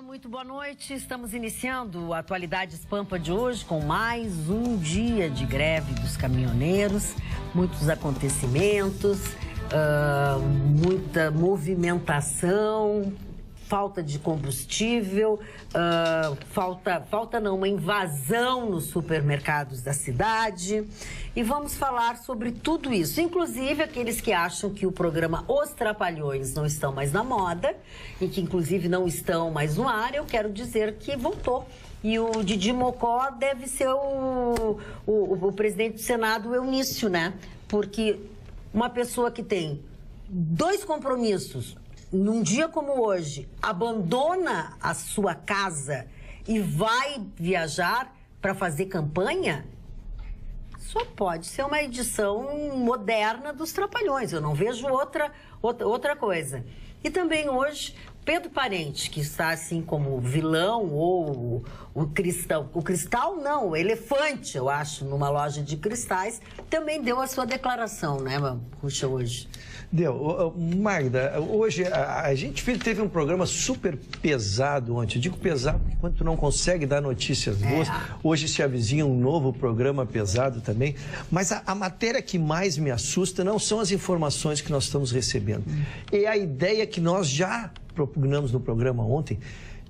Muito boa noite. Estamos iniciando o Atualidades Pampa de hoje com mais um dia de greve dos caminhoneiros, muitos acontecimentos, muita movimentação, falta de combustível, uma invasão nos supermercados da cidade. E vamos falar sobre tudo isso, inclusive aqueles que acham que o programa Os Trapalhões não estão mais na moda e que inclusive não estão mais no ar. Eu quero dizer que voltou. E o Didi Mocó deve ser o presidente do Senado, o Eunício, né? Porque uma pessoa que tem 2 compromissos num dia como hoje, abandona a sua casa e vai viajar para fazer campanha, só pode ser uma edição moderna dos Trapalhões. Eu não vejo outra coisa. E também hoje, Pedro Parente, que está assim como vilão ou o cristal não, o elefante, eu acho, numa loja de cristais, também deu a sua declaração, né, Ruxa, hoje? Deu. Magda, hoje a gente teve um programa super pesado ontem. Eu digo pesado porque quando tu não consegue dar notícias boas, hoje se avizinha um novo programa pesado também. Mas a matéria que mais me assusta não são as informações que nós estamos recebendo. É a ideia que nós já propugnamos no programa ontem,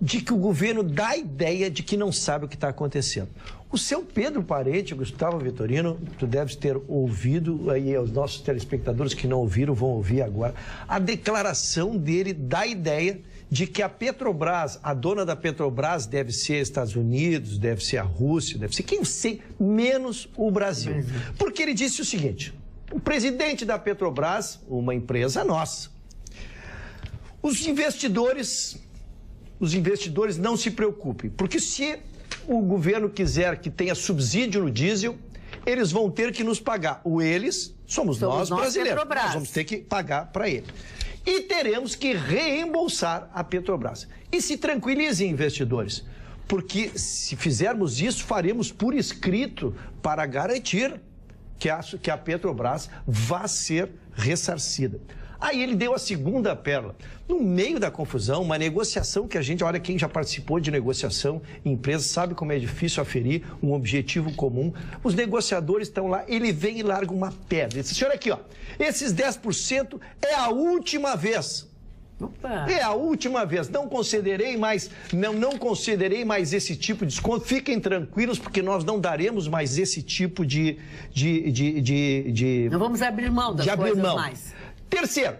de que o governo dá a ideia de que não sabe o que está acontecendo. O seu Pedro Parente, Gustavo Vitorino, tu deves ter ouvido, aí os nossos telespectadores que não ouviram vão ouvir agora, a declaração dele dá a ideia de que a Petrobras, a dona da Petrobras deve ser Estados Unidos, deve ser a Rússia, deve ser quem sei, menos o Brasil. Porque ele disse o seguinte: o presidente da Petrobras, uma empresa nossa, os investidores não se preocupem, porque se o governo quiser que tenha subsídio no diesel, eles vão ter que nos pagar. Eles somos nós brasileiros. Petrobras. Nós vamos ter que pagar para ele. E teremos que reembolsar a Petrobras. E se tranquilizem, investidores, porque se fizermos isso, faremos por escrito para garantir que a Petrobras vá ser ressarcida. Aí ele deu a segunda pérola. No meio da confusão, uma negociação que a gente, olha, quem já participou de negociação em empresa sabe como é difícil aferir um objetivo comum. Os negociadores estão lá, ele vem e larga uma pedra. Ele diz: senhor, aqui, ó, esses 10% é a última vez. Opa. É a última vez. Não concederei mais esse tipo de desconto. Fiquem tranquilos, porque nós não daremos mais esse tipo de não vamos abrir mão das coisas mais. Terceiro,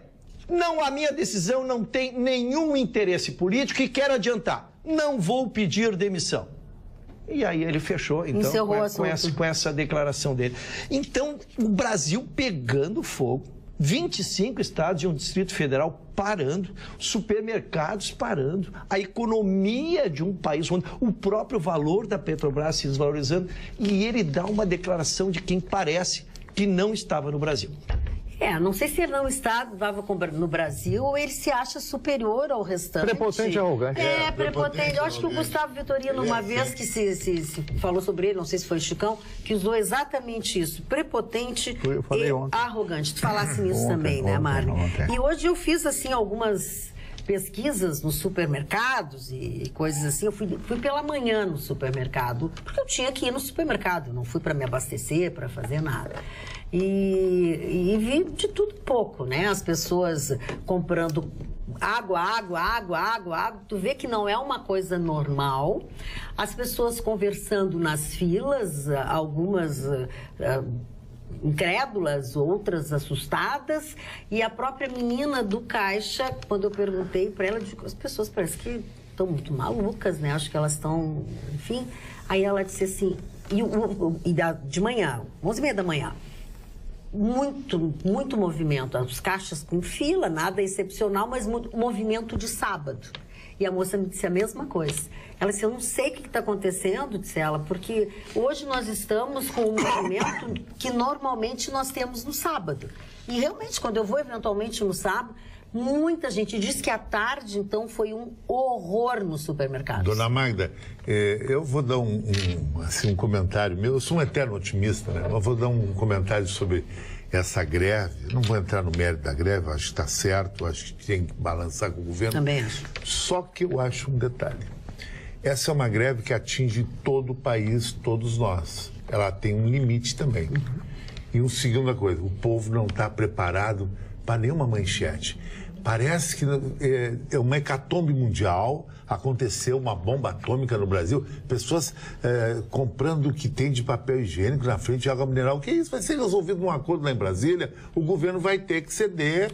a minha decisão não tem nenhum interesse político e quero adiantar, não vou pedir demissão. E aí ele fechou, então, com essa declaração dele. Então, o Brasil pegando fogo, 25 estados e um Distrito Federal parando, supermercados parando, a economia de um país, onde o próprio valor da Petrobras se desvalorizando, e ele dá uma declaração de quem parece que não estava no Brasil. Não sei se ele não estava no Brasil ou ele se acha superior ao restante. Prepotente e arrogante. Prepotente. Eu acho que o Gustavo Vitorino, uma vez que se falou sobre ele, não sei se foi Chicão, que usou exatamente isso, prepotente e arrogante. Tu falasse nisso também, né, Mário? E hoje eu fiz, assim, algumas pesquisas nos supermercados e coisas assim. Eu fui pela manhã no supermercado, porque eu tinha que ir no supermercado, não fui para me abastecer, para fazer nada. E vi de tudo pouco, né? As pessoas comprando água. Tu vê que não é uma coisa normal. As pessoas conversando nas filas, algumas incrédulas, outras assustadas. E a própria menina do caixa, quando eu perguntei para ela, as pessoas parecem que estão muito malucas, né? Acho que elas estão, enfim. Aí ela disse assim, de manhã, 11h30 da manhã, muito movimento, os caixas com fila, nada excepcional, mas muito movimento de sábado. E a moça me disse a mesma coisa. Ela disse: eu não sei o que está acontecendo, disse ela, porque hoje nós estamos com um movimento que normalmente nós temos no sábado. E realmente, quando eu vou eventualmente no sábado, muita gente diz que à tarde, então, foi um horror no supermercado. Dona Magda, eu vou dar um comentário meu. Eu sou um eterno otimista, né? Eu vou dar um comentário sobre essa greve, não vou entrar no mérito da greve, acho que está certo, acho que tem que balançar com o governo. Também acho. Só que eu acho um detalhe. Essa é uma greve que atinge todo o país, todos nós. Ela tem um limite também. E uma segunda coisa, o povo não está preparado para nenhuma manchete. Parece que é uma hecatombe mundial, aconteceu uma bomba atômica no Brasil, pessoas comprando o que tem de papel higiênico na frente de água mineral. O que é isso? Vai ser resolvido num acordo lá em Brasília, o governo vai ter que ceder,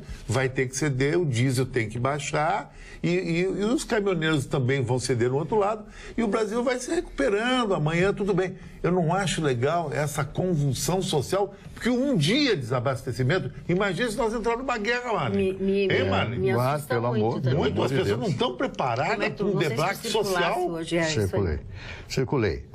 o diesel tem que baixar e os caminhoneiros também vão ceder no outro lado e o Brasil vai se recuperando, amanhã tudo bem. Eu não acho legal essa convulsão social, porque um dia de desabastecimento, imagina se nós entrarmos numa guerra lá, né? Me assusta pelo muito amor, também. Muito, as pessoas não estão preparadas para um debate social. Hoje, Circulei.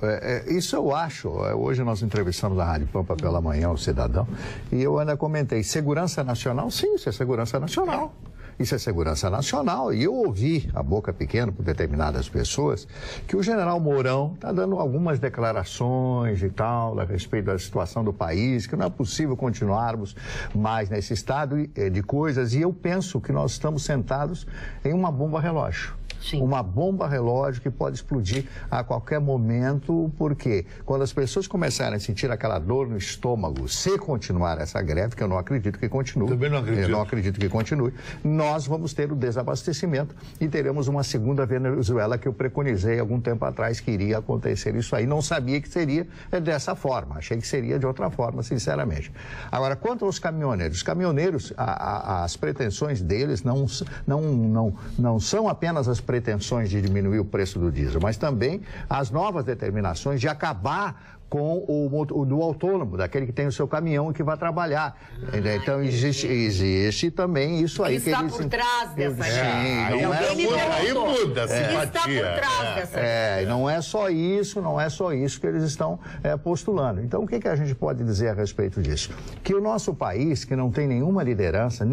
Isso eu acho. Hoje nós entrevistamos a Rádio Pampa pela manhã, o cidadão, e eu ainda comentei, segurança nacional? Sim, isso é segurança nacional. Isso é segurança nacional. E eu ouvi a boca pequena por determinadas pessoas que o general Mourão está dando algumas declarações e tal a respeito da situação do país, que não é possível continuarmos mais nesse estado de coisas. E eu penso que nós estamos sentados em uma bomba relógio. Sim. Uma bomba relógio que pode explodir a qualquer momento, porque quando as pessoas começarem a sentir aquela dor no estômago, se continuar essa greve, que eu não acredito que continue, também não acredito. Eu não acredito que continue, nós vamos ter o desabastecimento e teremos uma segunda Venezuela que eu preconizei algum tempo atrás que iria acontecer isso aí. Não sabia que seria dessa forma, achei que seria de outra forma, sinceramente. Agora, quanto aos caminhoneiros, as pretensões deles não são apenas as pretensões de diminuir o preço do diesel, mas também as novas determinações de acabar com o do autônomo, daquele que tem o seu caminhão e que vai trabalhar. Então, existe também isso aí. Que está por trás dessa aí muda a simpatia. Está por trás dessa não é só isso que eles estão postulando. Então, o que a gente pode dizer a respeito disso? Que o nosso país, que não tem nenhuma liderança,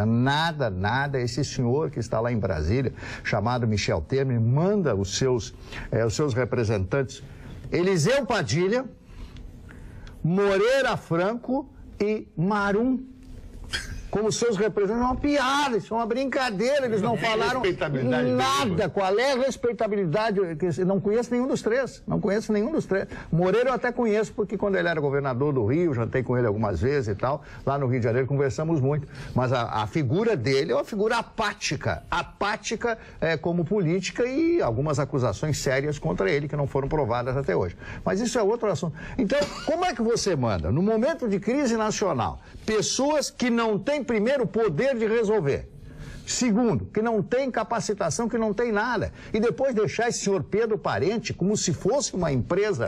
nada, esse senhor que está lá em Brasília, chamado Michel Temer, manda os seus representantes Eliseu Padilha, Moreira Franco e Marum como seus representantes. É uma piada, isso é uma brincadeira, eles não falaram nada. Qual é a respeitabilidade? Não conheço nenhum dos três, Moreira eu até conheço, porque quando ele era governador do Rio, jantei com ele algumas vezes e tal, lá no Rio de Janeiro conversamos muito, mas a figura dele é uma figura apática como política e algumas acusações sérias contra ele que não foram provadas até hoje. Mas isso é outro assunto. Então, como é que você manda, no momento de crise nacional, pessoas que não têm, primeiro, poder de resolver, segundo, que não tem capacitação, que não tem nada, e depois deixar esse senhor Pedro Parente como se fosse uma empresa,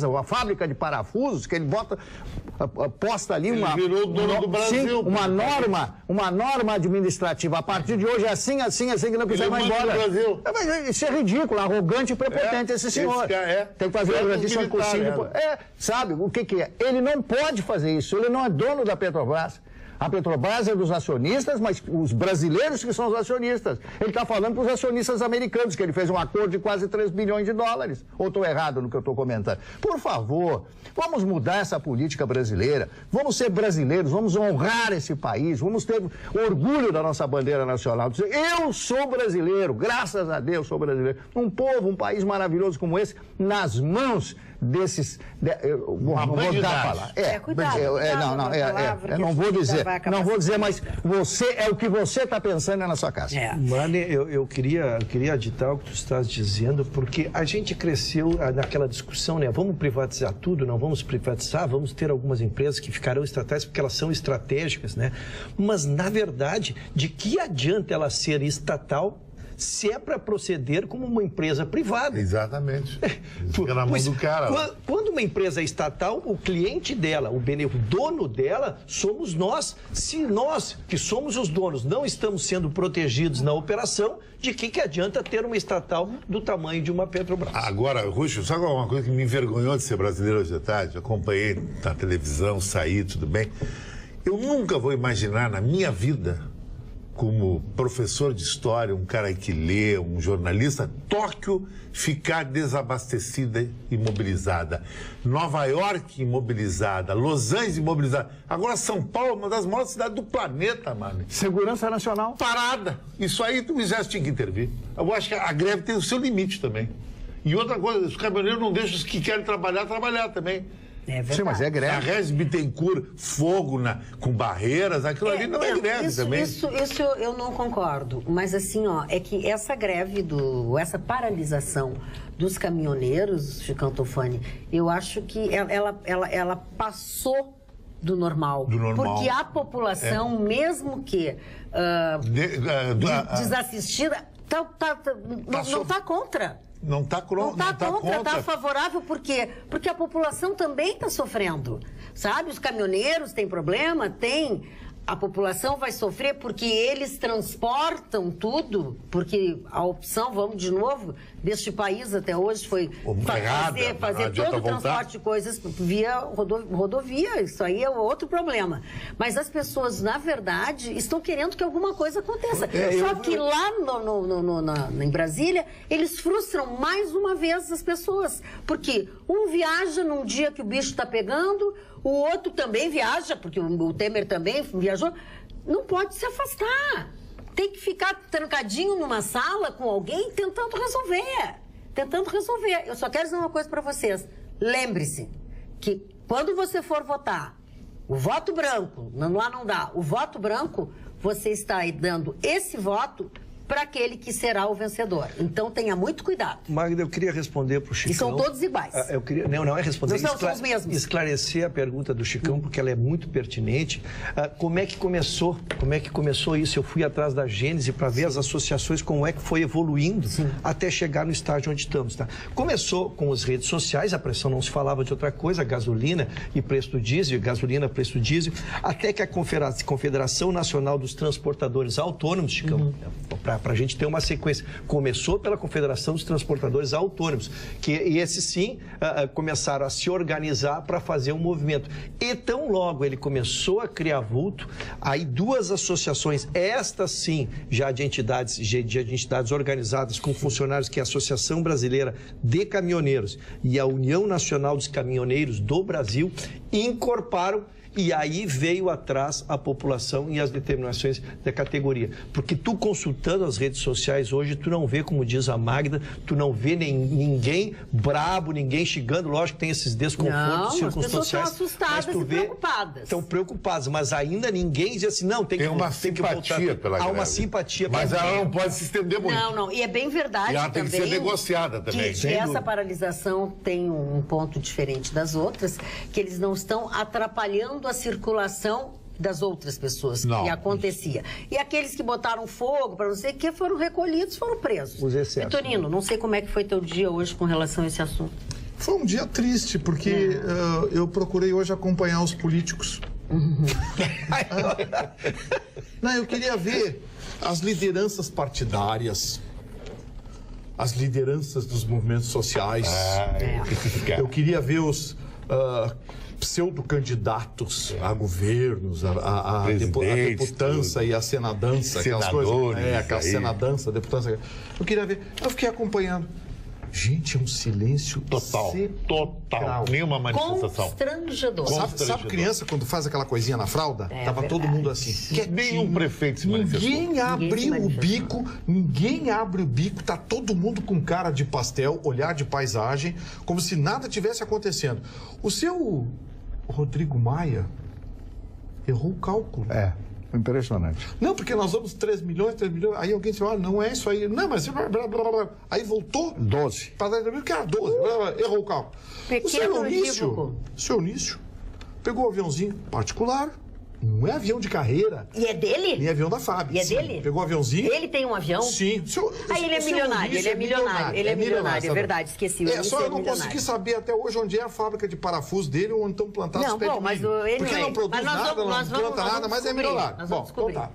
uma fábrica de parafusos, que ele posta ali ele virou dono do Brasil, uma norma administrativa. A partir de hoje é assim, que não quiser mais embora. Isso é ridículo, arrogante e prepotente esse senhor. Tem que fazer um cursinho. Sabe o que é? Ele não pode fazer isso, ele não é dono da Petrobras. A Petrobras é dos acionistas, mas os brasileiros que são os acionistas. Ele está falando para os acionistas americanos, que ele fez um acordo de quase 3 bilhões de dólares. Ou estou errado no que eu estou comentando? Por favor, vamos mudar essa política brasileira. Vamos ser brasileiros, vamos honrar esse país, vamos ter orgulho da nossa bandeira nacional. Dizer, eu sou brasileiro, graças a Deus sou brasileiro. Um povo, um país maravilhoso como esse, nas mãos desses... Vou voltar a falar. Não vou dizer, mas o que você está pensando na sua casa. Marlene, eu queria aditar o que tu estás dizendo, porque a gente cresceu naquela discussão, né? Vamos privatizar tudo? Não vamos privatizar? Vamos ter algumas empresas que ficarão estatais porque elas são estratégicas, né? Mas, na verdade, de que adianta ela ser estatal se é para proceder como uma empresa privada? Exatamente. Fica na mão do cara. Quando uma empresa é estatal, o cliente dela, o dono dela, somos nós. Se nós, que somos os donos, não estamos sendo protegidos na operação, de que adianta ter uma estatal do tamanho de uma Petrobras? Agora, Ruxo, sabe uma coisa que me envergonhou de ser brasileiro hoje à tarde? Acompanhei na televisão, saí, tudo bem. Eu nunca vou imaginar na minha vida como professor de história, um cara que lê, um jornalista, Tóquio ficar desabastecida e imobilizada. Nova York imobilizada, Los Angeles imobilizada. Agora São Paulo, uma das maiores cidades do planeta, mano. Segurança Nacional. Parada. Isso aí o Exército tinha que intervir. Eu acho que a greve tem o seu limite também. E outra coisa, os caminhoneiros não deixam os que querem trabalhar também. É verdade. Sim, mas é greve. A Regis Bittencourt, fogo com barreiras, aquilo ali não é greve também. Isso eu não concordo. Mas assim, ó, é que essa greve, essa paralisação dos caminhoneiros, Chicão Tofani, eu acho que ela passou do normal. Porque a população, mesmo que desassistida, não está contra. Não está contra, está favorável, por quê? Porque a população também está sofrendo, sabe? Os caminhoneiros têm problema, a população vai sofrer porque eles transportam tudo, porque a opção, vamos de novo, deste país até hoje foi fazer todo o transporte de coisas via rodovia. Isso aí é outro problema. Mas as pessoas, na verdade, estão querendo que alguma coisa aconteça. Só que lá em Brasília, eles frustram mais uma vez as pessoas. Porque um viaja num dia que o bicho está pegando, o outro também viaja, porque o Temer também viajou. Não pode se afastar. Tem que ficar trancadinho numa sala com alguém tentando resolver. Eu só quero dizer uma coisa para vocês. Lembre-se que quando você for votar, o voto branco, lá não dá, o voto branco, você está aí dando esse voto para aquele que será o vencedor. Então, tenha muito cuidado. Magda, eu queria responder para o Chicão. E são todos iguais. Não é responder. Não são os mesmos. Esclarecer a pergunta do Chicão, porque ela é muito pertinente. Como é que começou isso? Eu fui atrás da gênese para ver as associações, como é que foi evoluindo até chegar no estágio onde estamos. Tá? Começou com as redes sociais, a pressão não se falava de outra coisa, gasolina e preço do diesel, até que a Confederação Nacional dos Transportadores Autônomos, Chicão, para a gente ter uma sequência. Começou pela Confederação dos Transportadores Autônomos, e esses sim começaram a se organizar para fazer um movimento. E tão logo ele começou a criar vulto, aí duas associações, estas sim, já de entidades organizadas com funcionários, que é a Associação Brasileira de Caminhoneiros e a União Nacional dos Caminhoneiros do Brasil, incorporaram. E aí veio atrás a população e as determinações da categoria. Porque tu consultando as redes sociais hoje, tu não vê, como diz a Magda, tu não vê ninguém brabo, ninguém chegando. Lógico que tem esses desconfortos circunstanciais. As pessoas estão assustadas e preocupadas. Estão preocupadas, mas ainda ninguém diz assim, não, tem uma simpatia pela greve. Há uma simpatia. Mas ela não pode se estender muito. Não. E é bem verdade e ela tem também que ser negociada também. Que essa paralisação tem um ponto diferente das outras, que eles não estão atrapalhando a circulação das outras pessoas que acontecia. E aqueles que botaram fogo para não sei o que foram recolhidos, foram presos. Os excessos. Vitorino, não sei como é que foi teu dia hoje com relação a esse assunto. Foi um dia triste, porque eu procurei hoje acompanhar os políticos. Não, eu queria ver as lideranças partidárias, as lideranças dos movimentos sociais. Eu queria ver os pseudo-candidatos a governos, a deputança e a senadança, aquelas coisas. Aquela senadança, deputança. Eu queria ver. Eu fiquei acompanhando. Gente, é um silêncio total. Nenhuma manifestação. Constrangedor. Sabe criança quando faz aquela coisinha na fralda? Tava todo mundo assim. Nenhum prefeito se manifestou. Ninguém abre o bico, tá todo mundo com cara de pastel, olhar de paisagem, como se nada tivesse acontecendo. O seu Rodrigo Maia errou o cálculo. Impressionante. Não, porque nós vamos 3 milhões. Aí alguém disse, não é isso aí. Não, mas... Aí voltou. 12. Para 10 mil, que era 12. Errou o cálculo. O seu Nício pegou um aviãozinho particular. Não é avião de carreira. E é dele? Nem avião da FAB. E é dele? Pegou um aviãozinho. Ele tem um avião? Sim. Ele é milionário. Ele é milionário, é verdade. Esqueci. Só eu não consegui saber até hoje onde é a fábrica de parafusos dele, onde estão plantados os pés de milho. Porque não produz nada, não planta nada, mas é milionário. Bom, então tá.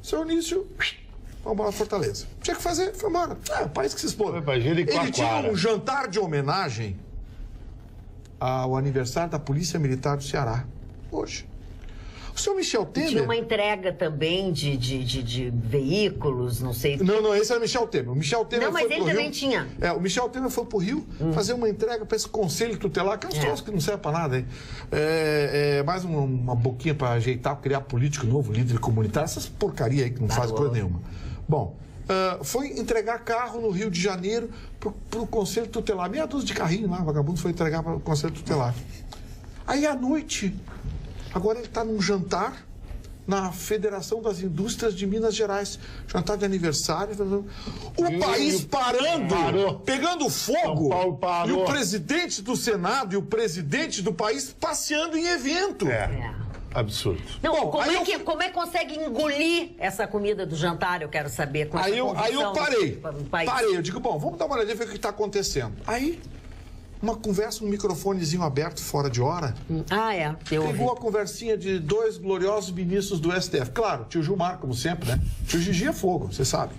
Seu Nício, vamos embora para Fortaleza. Tinha que fazer, foi embora. O país que se expôs. Ele tinha um jantar de homenagem ao aniversário da Polícia Militar do Ceará. Hoje. O senhor Michel Temer... Tinha uma entrega também de veículos, não sei... Não, esse era o Michel Temer. O Michel Temer mas ele também tinha. O Michel Temer foi pro Rio fazer uma entrega para esse conselho tutelar, que é um troço que não serve para nada, hein? Mais uma boquinha para ajeitar, criar político novo, líder comunitário, essas porcaria aí que não faz coisa nenhuma. Bom, foi entregar carro no Rio de Janeiro pro conselho tutelar. Meia dúzia de carrinho lá, vagabundo foi entregar para o conselho tutelar. Aí à noite, agora ele está num jantar na Federação das Indústrias de Minas Gerais. Jantar de aniversário. O país parando, pegando fogo. E o presidente do Senado e o presidente do país passeando em evento. Absurdo. Não, bom, como é que consegue engolir essa comida do jantar? Eu quero saber. Com aí eu parei. Eu digo, bom, vamos dar uma olhadinha e ver o que está acontecendo. Aí, uma conversa, um microfonezinho aberto fora de hora. Pegou a conversinha de 2 gloriosos ministros do STF. Claro, tio Gilmar, como sempre, né? Tio Gigi é fogo, você sabe.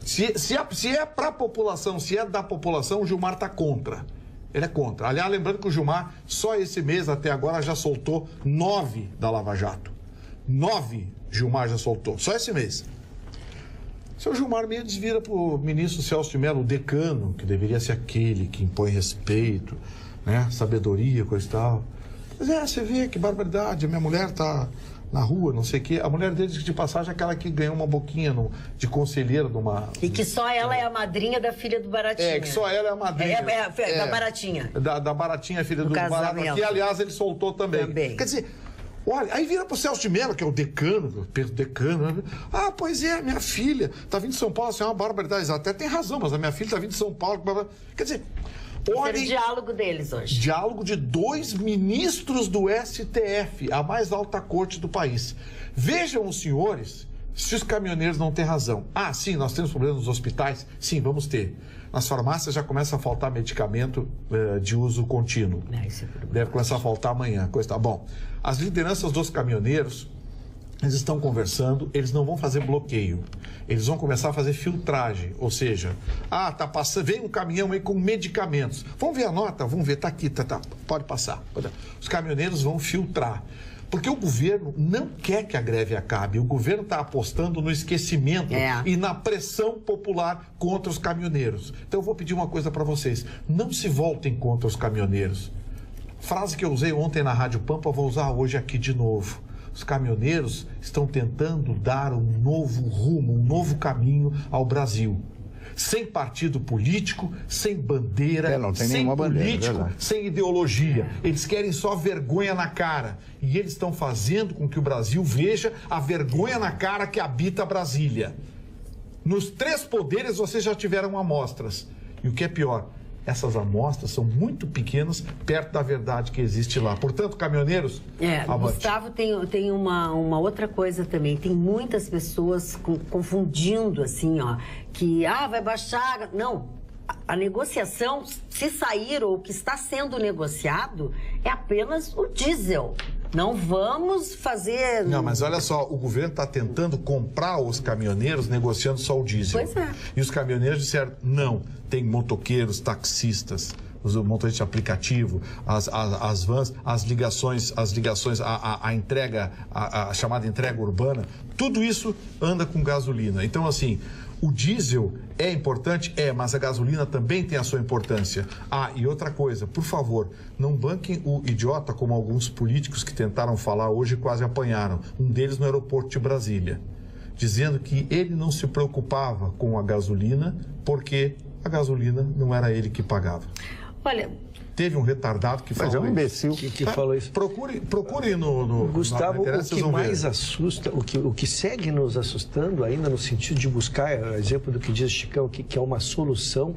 Se é pra população, se é da população, o Gilmar tá contra. Ele é contra. Aliás, lembrando que o Gilmar, só esse mês até agora, já soltou 9 da Lava Jato. 9 Gilmar já soltou, só esse mês. Seu Gilmar Mendes vira para o ministro Celso de Mello, o decano, que deveria ser aquele que impõe respeito, né? Sabedoria, coisa e tal. Mas você vê que barbaridade, a minha mulher tá na rua, não sei o quê. A mulher dele, de passagem, é aquela que ganhou uma boquinha de conselheira de uma... E que só ela é a madrinha da filha do Baratinha. Que só ela é a madrinha. Da Baratinha. Da Baratinha, filha do Baratinha, que, aliás, ele soltou também. Quer dizer... Olha, aí vira pro Celso de Mello, que é o decano, né? Ah, pois é, minha filha tá vindo de São Paulo, assim, é uma barbaridade. Até tem razão, mas a minha filha tá vindo de São Paulo. Quer dizer, olha... o diálogo deles hoje. Diálogo de 2 ministros do STF, a mais alta corte do país. Vejam os senhores se os caminhoneiros não têm razão. Ah, sim, nós temos problemas nos hospitais? Sim, vamos ter. Nas farmácias já começa a faltar medicamento de uso contínuo. Deve começar a faltar amanhã. Coisa tá bom. As lideranças dos caminhoneiros, eles estão conversando, eles não vão fazer bloqueio. Eles vão começar a fazer filtragem. Ou seja, tá passando, vem um caminhão aí com medicamentos. Vamos ver a nota? Vamos ver, tá aqui, tá, pode passar. Os caminhoneiros vão filtrar. Porque o governo não quer que a greve acabe. O governo está apostando no esquecimento e na pressão popular contra os caminhoneiros. Então eu vou pedir uma coisa para vocês. Não se voltem contra os caminhoneiros. Frase que eu usei ontem na Rádio Pampa, vou usar hoje aqui de novo. Os caminhoneiros estão tentando dar um novo rumo, um novo caminho ao Brasil. Sem partido político, sem bandeira, sem político, sem ideologia. Eles querem só vergonha na cara. E eles estão fazendo com que o Brasil veja a vergonha na cara que habita Brasília. Nos 3 poderes vocês já tiveram amostras. E o que é pior, essas amostras são muito pequenas perto da verdade que existe lá. Portanto, caminhoneiros... Gustavo, tem uma outra coisa também. Tem muitas pessoas confundindo, assim, que vai baixar... Não, a negociação, se sair ou o que está sendo negociado, é apenas o diesel. Não vamos fazer... Não, mas olha só, o governo está tentando comprar os caminhoneiros negociando só o diesel. Pois é. E os caminhoneiros disseram, não, tem motoqueiros, taxistas, os motoristas de aplicativo, as vans, as ligações, a entrega, a chamada entrega urbana, tudo isso anda com gasolina. Então, assim... O diesel é importante? Mas a gasolina também tem a sua importância. E outra coisa, por favor, não banquem o idiota como alguns políticos que tentaram falar hoje e quase apanharam. Um deles no aeroporto de Brasília, dizendo que ele não se preocupava com a gasolina porque a gasolina não era ele que pagava. Olha... Teve um retardado que falou isso. Mas é um imbecil que falou isso. Procure no Gustavo, o que mais assusta, o que segue nos assustando ainda no sentido de buscar, exemplo do que diz Chicão, que é uma solução,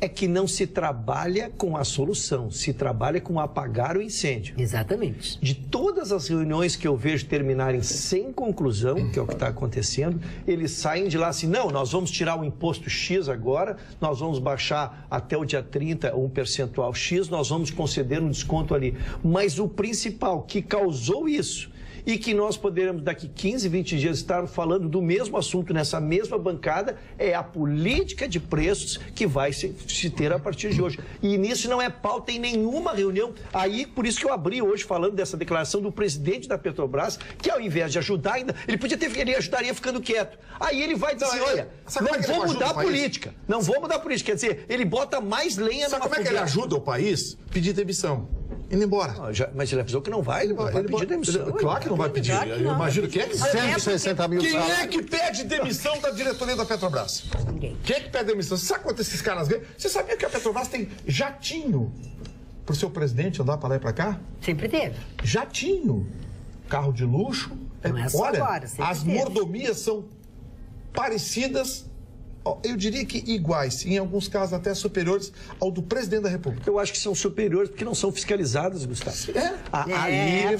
é que não se trabalha com a solução, se trabalha com apagar o incêndio. Exatamente. De todas as reuniões que eu vejo terminarem sem conclusão, que é o que está acontecendo, eles saem de lá assim, não, nós vamos tirar o imposto X agora, nós vamos baixar até o dia 30 um percentual X, nós vamos conceder um desconto ali. Mas o principal que causou isso e que nós poderemos, daqui 15, 20 dias, estar falando do mesmo assunto nessa mesma bancada, é a política de preços que vai se ter a partir de hoje. E nisso não é pauta em nenhuma reunião. Aí, por isso que eu abri hoje falando dessa declaração do presidente da Petrobras, que ao invés de ajudar ainda, ele ajudaria ficando quieto. Aí ele vai dizer, olha, não vou mudar a política. Não vou mudar a política. Quer dizer, ele bota mais lenha na fogueira. Sabe como é que ele ajuda o país? Pedir demissão. Indo embora. Mas ele avisou que não vai, ele vai pedir demissão. Claro que não vai pedir. Eu imagino quem é que... 160 mil Quem é que pede demissão da diretoria da Petrobras? Ninguém. Quem é que pede demissão? Você sabe quanto esses caras ganham? Você sabia que a Petrobras tem jatinho pro seu presidente andar para lá e para cá? Sempre teve. Jatinho. Carro de luxo. Não é só olha, agora, as mordomias são parecidas, eu diria que iguais, em alguns casos até superiores ao do presidente da República. Eu acho que são superiores porque não são fiscalizadas, Gustavo. Ali,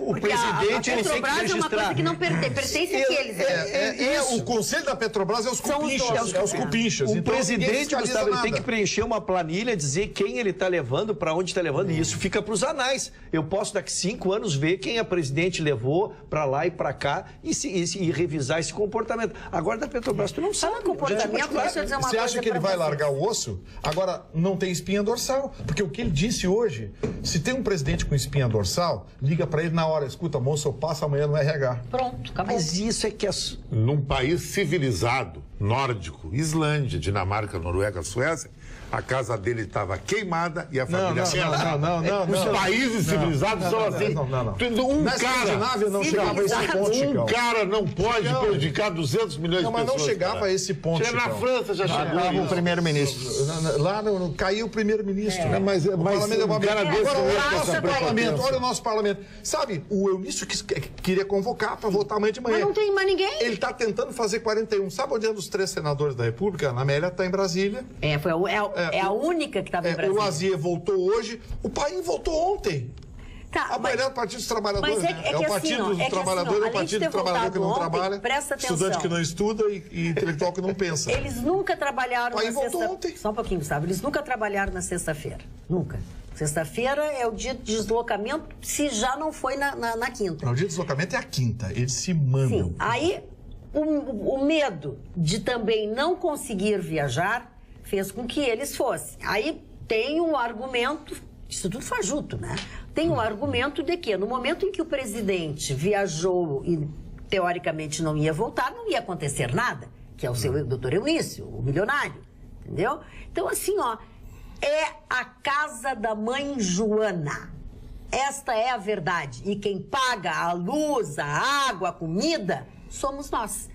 o presidente ele tem que registrar. É uma coisa que não pertence a eles. O conselho da Petrobras é os cupinchas. O presidente, Gustavo, ele tem que preencher uma planilha, dizer quem ele está levando, para onde está levando, e isso fica para os anais. Eu posso, daqui 5 anos, ver quem a presidente levou para lá e para cá e revisar esse comportamento. Agora, da Petrobras, tu não sabe. Você acha que ele vai largar o osso? Agora, não tem espinha dorsal. Porque o que ele disse hoje, se tem um presidente com espinha dorsal, liga para ele na hora, escuta, moço, eu passo amanhã no RH. Pronto, acabou. Mas isso é que Num país civilizado, nórdico, Islândia, Dinamarca, Noruega, Suécia, a casa dele estava queimada e a família não. Os países civilizados são assim. Não chegava a esse ponto, Chicão. Um cara não pode prejudicar 200 milhões de pessoas. Mas não chegava a esse ponto, Chicão. Na França já chegou. O primeiro-ministro. Lá caiu o primeiro-ministro. Mas o cara desse... Olha o nosso parlamento. Sabe, o Eunício queria convocar para votar amanhã de manhã. Mas não tem mais ninguém. Ele está tentando fazer 41. Sabe onde é dos 3 senadores da República? A Amélia está em Brasília. É a única que estava em Brasília. O Lazier voltou hoje, o Paim voltou ontem. Tá, a maioria do Partido dos Trabalhadores. É o Partido dos Trabalhadores, é o Partido do Trabalhador que não trabalha, estudante que não estuda e intelectual que não pensa. Eles nunca trabalharam na sexta-feira. Só um pouquinho, sabe? Eles nunca trabalharam na sexta-feira. Nunca. Sexta-feira é o dia de deslocamento, se já não foi na quinta. Não, o dia de deslocamento é a quinta. Eles se mandam. Sim. Aí, o medo de também não conseguir viajar fez com que eles fossem. Aí tem um argumento, isso tudo fajuto, né? Tem um argumento de que no momento em que o presidente viajou e teoricamente não ia voltar, não ia acontecer nada, que é o seu doutor Eunício, o milionário, entendeu? Então assim, é a casa da mãe Joana. Esta é a verdade. E quem paga a luz, a água, a comida, somos nós,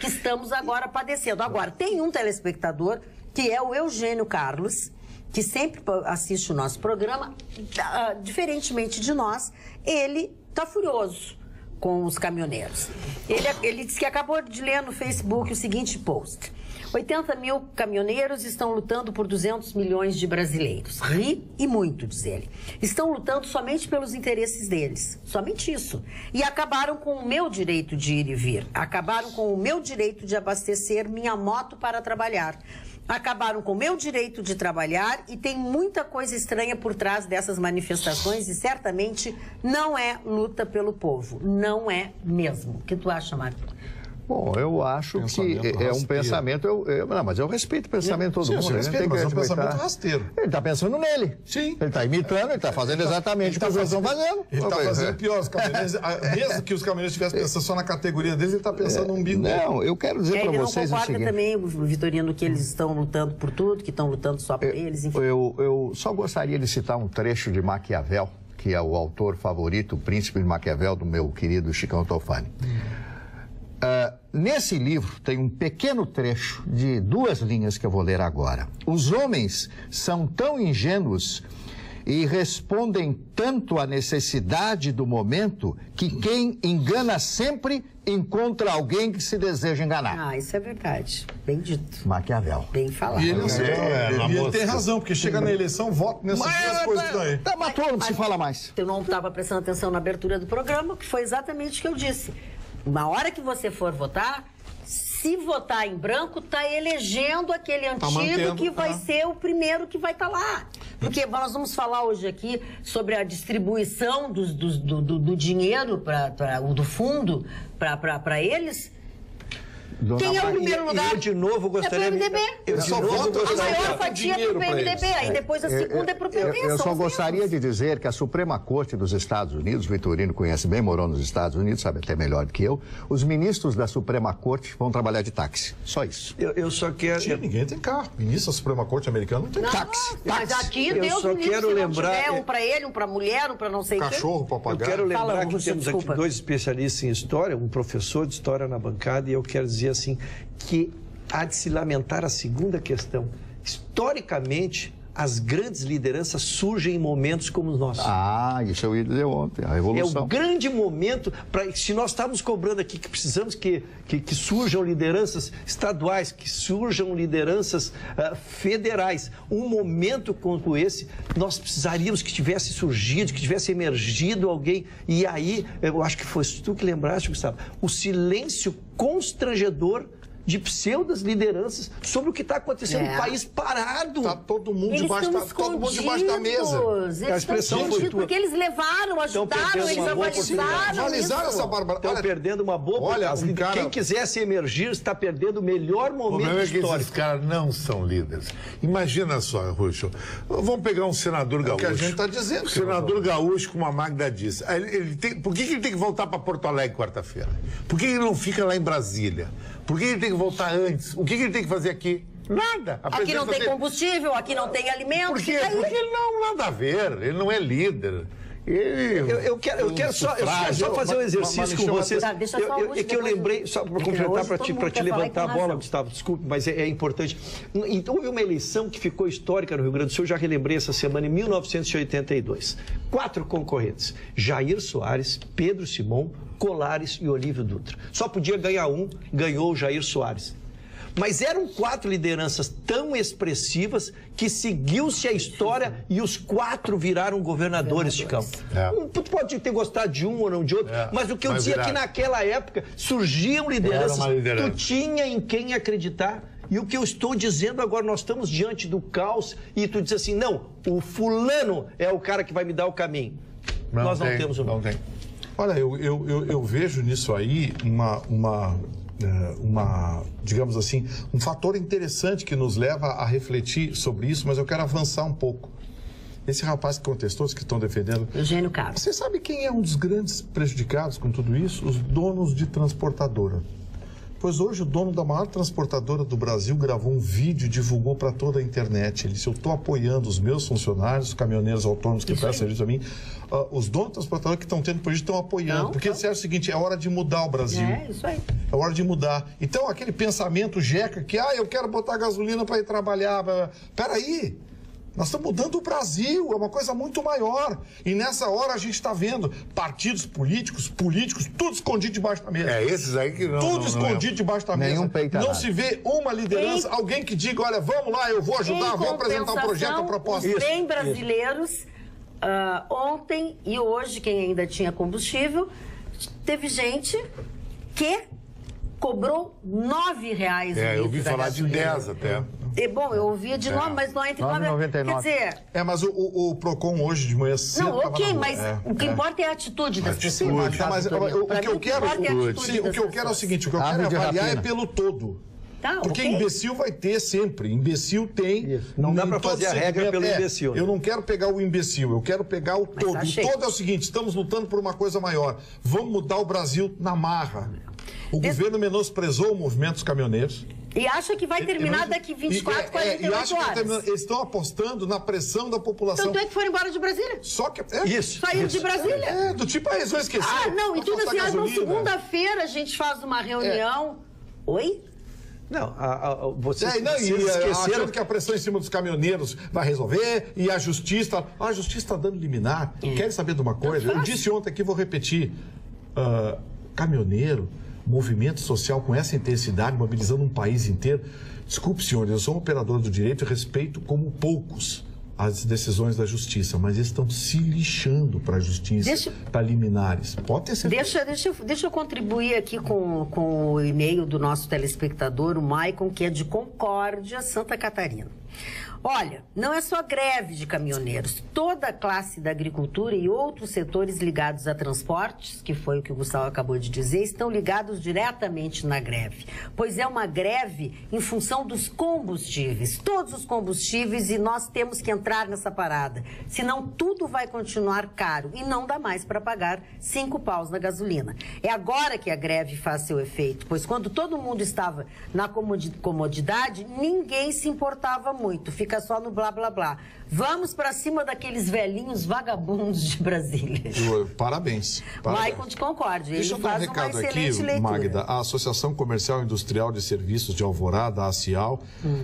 que estamos agora padecendo. Agora, tem um telespectador que é o Eugênio Carlos, que sempre assiste o nosso programa, diferentemente de nós, ele está furioso com os caminhoneiros. Ele disse que acabou de ler no Facebook o seguinte post: 80 mil caminhoneiros estão lutando por 200 milhões de brasileiros. Ri e muito, diz ele. Estão lutando somente pelos interesses deles. Somente isso. E acabaram com o meu direito de ir e vir. Acabaram com o meu direito de abastecer minha moto para trabalhar. Acabaram com o meu direito de trabalhar e tem muita coisa estranha por trás dessas manifestações e certamente não é luta pelo povo. Não é mesmo. O que tu acha, Marco? Bom, eu acho que é um pensamento... Não, mas eu respeito o pensamento de todo mundo. Mas é um pensamento rasteiro. Ele está pensando nele. Sim. Ele está imitando, ele está fazendo exatamente o que os outros estão fazendo. Ele está fazendo pior. Os caminhoneiros, mesmo que os caminhoneiros estivessem pensando só na categoria deles, ele está pensando no umbigo. Não, eu quero dizer para vocês o seguinte... Ele não concorda também, o Vitorino, que eles estão lutando por tudo, que estão lutando só por eles, enfim. Eu só gostaria de citar um trecho de Maquiavel, que é o autor favorito, o príncipe de Maquiavel, do meu querido Chicão Tofani. Nesse livro tem um pequeno trecho de 2 linhas que eu vou ler agora. Os homens são tão ingênuos e respondem tanto à necessidade do momento que quem engana sempre encontra alguém que se deseja enganar. Isso é verdade. Bem dito. Maquiavel. Bem falado. E ele tem razão, porque chega na eleição, vota nessas duas coisas que estão aí. Matou, não se fala mais. Eu não estava prestando atenção na abertura do programa, que foi exatamente o que eu disse. Na hora que você for votar, se votar em branco, está elegendo aquele antigo que vai ser o primeiro que vai estar lá. Porque nós vamos falar hoje aqui sobre a distribuição do dinheiro, do fundo, para eles. Quem é o primeiro lugar? Eu de novo gostaria... É pro MDB. A maior fatia é pro MDB, aí depois a segunda é pro PP. Eu só gostaria de dizer que a Suprema Corte dos Estados Unidos, o Vitorino conhece bem, morou nos Estados Unidos, sabe até melhor do que eu, os ministros da Suprema Corte vão trabalhar de táxi. Só isso. Eu só quero... Ninguém tem carro. Ministro da Suprema Corte americana não tem táxi. Mas aqui eu Deus só quero lembrar... um para ele, um para mulher, um para não sei quem. Cachorro, papagaio. Eu quero lembrar que temos aqui 2 especialistas em história, um professor de história na bancada, e eu quero dizer assim, que há de se lamentar a segunda questão. Historicamente, as grandes lideranças surgem em momentos como os nossos. Isso eu ia dizer ontem, a Revolução. É o grande momento, se nós estávamos cobrando aqui que precisamos que surjam lideranças estaduais, que surjam lideranças federais, um momento como esse, nós precisaríamos que tivesse surgido, que tivesse emergido alguém. E aí, eu acho que foi tu que lembraste, Gustavo, o silêncio constrangedor de pseudas lideranças sobre o que está acontecendo no país parado. Está todo mundo debaixo da mesa. Eles estão escondidos porque eles levaram, ajudaram, eles avalizaram essa barbaridade. Estão perdendo uma boa oportunidade. Quem quisesse emergir está perdendo o melhor momento histórico. O problema é que esses caras não são líderes. Imagina só, Ruxo. Vamos pegar um senador gaúcho. É o que a gente está dizendo. Um senador gaúcho, como a Magda disse. Por que ele tem que voltar para Porto Alegre quarta-feira? Por que ele não fica lá em Brasília? Por que ele tem que voltar antes? O que ele tem que fazer aqui? Nada. Aqui não tem combustível, aqui não tem alimento. Por quê? Porque ele não nada a ver. Ele não é líder. Eu quero só fazer um exercício com vocês. Que eu lembrei, só para completar, para te levantar a bola, Gustavo, desculpe, mas é importante. Então, houve uma eleição que ficou histórica no Rio Grande do Sul, eu já relembrei essa semana, em 1982. 4 concorrentes: Jair Soares, Pedro Simão, Colares e Olívio Dutra. Só podia ganhar um, ganhou o Jair Soares. Mas eram 4 lideranças tão expressivas que seguiu-se a história e os 4 viraram governadores, Chicão. Tu pode ter gostado de um ou não de outro, mas o que eu dizia é que naquela época surgiam lideranças, tu tinha em quem acreditar. E o que eu estou dizendo agora, nós estamos diante do caos e tu diz assim, não, o fulano é o cara que vai me dar o caminho. Nós não temos o nome. Não tem. Olha, eu vejo nisso aí digamos assim, um fator interessante que nos leva a refletir sobre isso, mas eu quero avançar um pouco. Esse rapaz que contestou, os que estão defendendo... Eugênio Carlos. Você sabe quem é um dos grandes prejudicados com tudo isso? Os donos de transportadora. Pois hoje o dono da maior transportadora do Brasil gravou um vídeo e divulgou para toda a internet. Ele disse, eu estou apoiando os meus funcionários, os caminhoneiros autônomos que prestam serviço a mim. Os donos da transportadora que estão tendo prejuízo estão apoiando. Porque eles disseram o seguinte, é hora de mudar o Brasil. É, isso aí. É hora de mudar. Então, aquele pensamento jeca que, eu quero botar gasolina para ir trabalhar. Peraí. Nós estamos mudando o Brasil, é uma coisa muito maior. E nessa hora a gente está vendo partidos políticos, tudo escondido debaixo da mesa. Esses aí que não... Tudo escondido debaixo da mesa. Não se vê uma liderança, alguém que diga, olha, vamos lá, eu vou ajudar, vou apresentar um projeto, uma proposta. Os bem brasileiros, ontem e hoje, quem ainda tinha combustível, teve gente que cobrou R$9 eu ouvi falar de 10 até. Bom, eu ouvia de 9, mas não entre 9,99. Quer dizer... mas o Procon hoje de manhã cedo... Não, ok, mas o que importa é a atitude das pessoas. Mas o que eu quero é o seguinte, o que eu quero avaliar é pelo todo. Porque imbecil vai ter sempre. Imbecil tem... Isso. Não dá para fazer a regra pelo imbecil. Eu não quero pegar o imbecil, eu quero pegar o todo. O todo é o seguinte, estamos lutando por uma coisa maior. Vamos mudar o Brasil na marra. O governo menosprezou o movimento dos caminhoneiros. E acha que vai terminar daqui 24, 48 horas. Eles estão apostando na pressão da população. Tanto é que foram embora de Brasília. Só que... Saíram de Brasília. Do tipo, eles vão esquecer. Não, e tudo assim, na segunda-feira a gente faz uma reunião. Oi? Não, vocês esqueceram achando que a pressão em cima dos caminhoneiros vai resolver e a justiça está dando liminar. Querem saber de uma coisa? Eu disse ontem aqui, vou repetir. Caminhoneiro, movimento social com essa intensidade, mobilizando um país inteiro. Desculpe, senhores, eu sou um operador do direito e respeito como poucos as decisões da justiça, mas eles estão se lixando para a justiça, para liminares. Pode ter certeza. Deixa eu contribuir aqui com o e-mail do nosso telespectador, o Maicon, que é de Concórdia, Santa Catarina. Olha, não é só greve de caminhoneiros. Toda a classe da agricultura e outros setores ligados a transportes, que foi o que o Gustavo acabou de dizer, estão ligados diretamente na greve. Pois é uma greve em função dos combustíveis. Todos os combustíveis, e nós temos que entrar nessa parada. Senão tudo vai continuar caro e não dá mais para pagar 5 paus na gasolina. É agora que a greve faz seu efeito, pois quando todo mundo estava na comodidade, ninguém se importava muito. Fica só no blá, blá, blá. Vamos para cima daqueles velhinhos vagabundos de Brasília. Parabéns. Maicon de Concórdia. Deixa eu dar um recado aqui, Magda. A Associação Comercial e Industrial de Serviços de Alvorada, a ACIAL,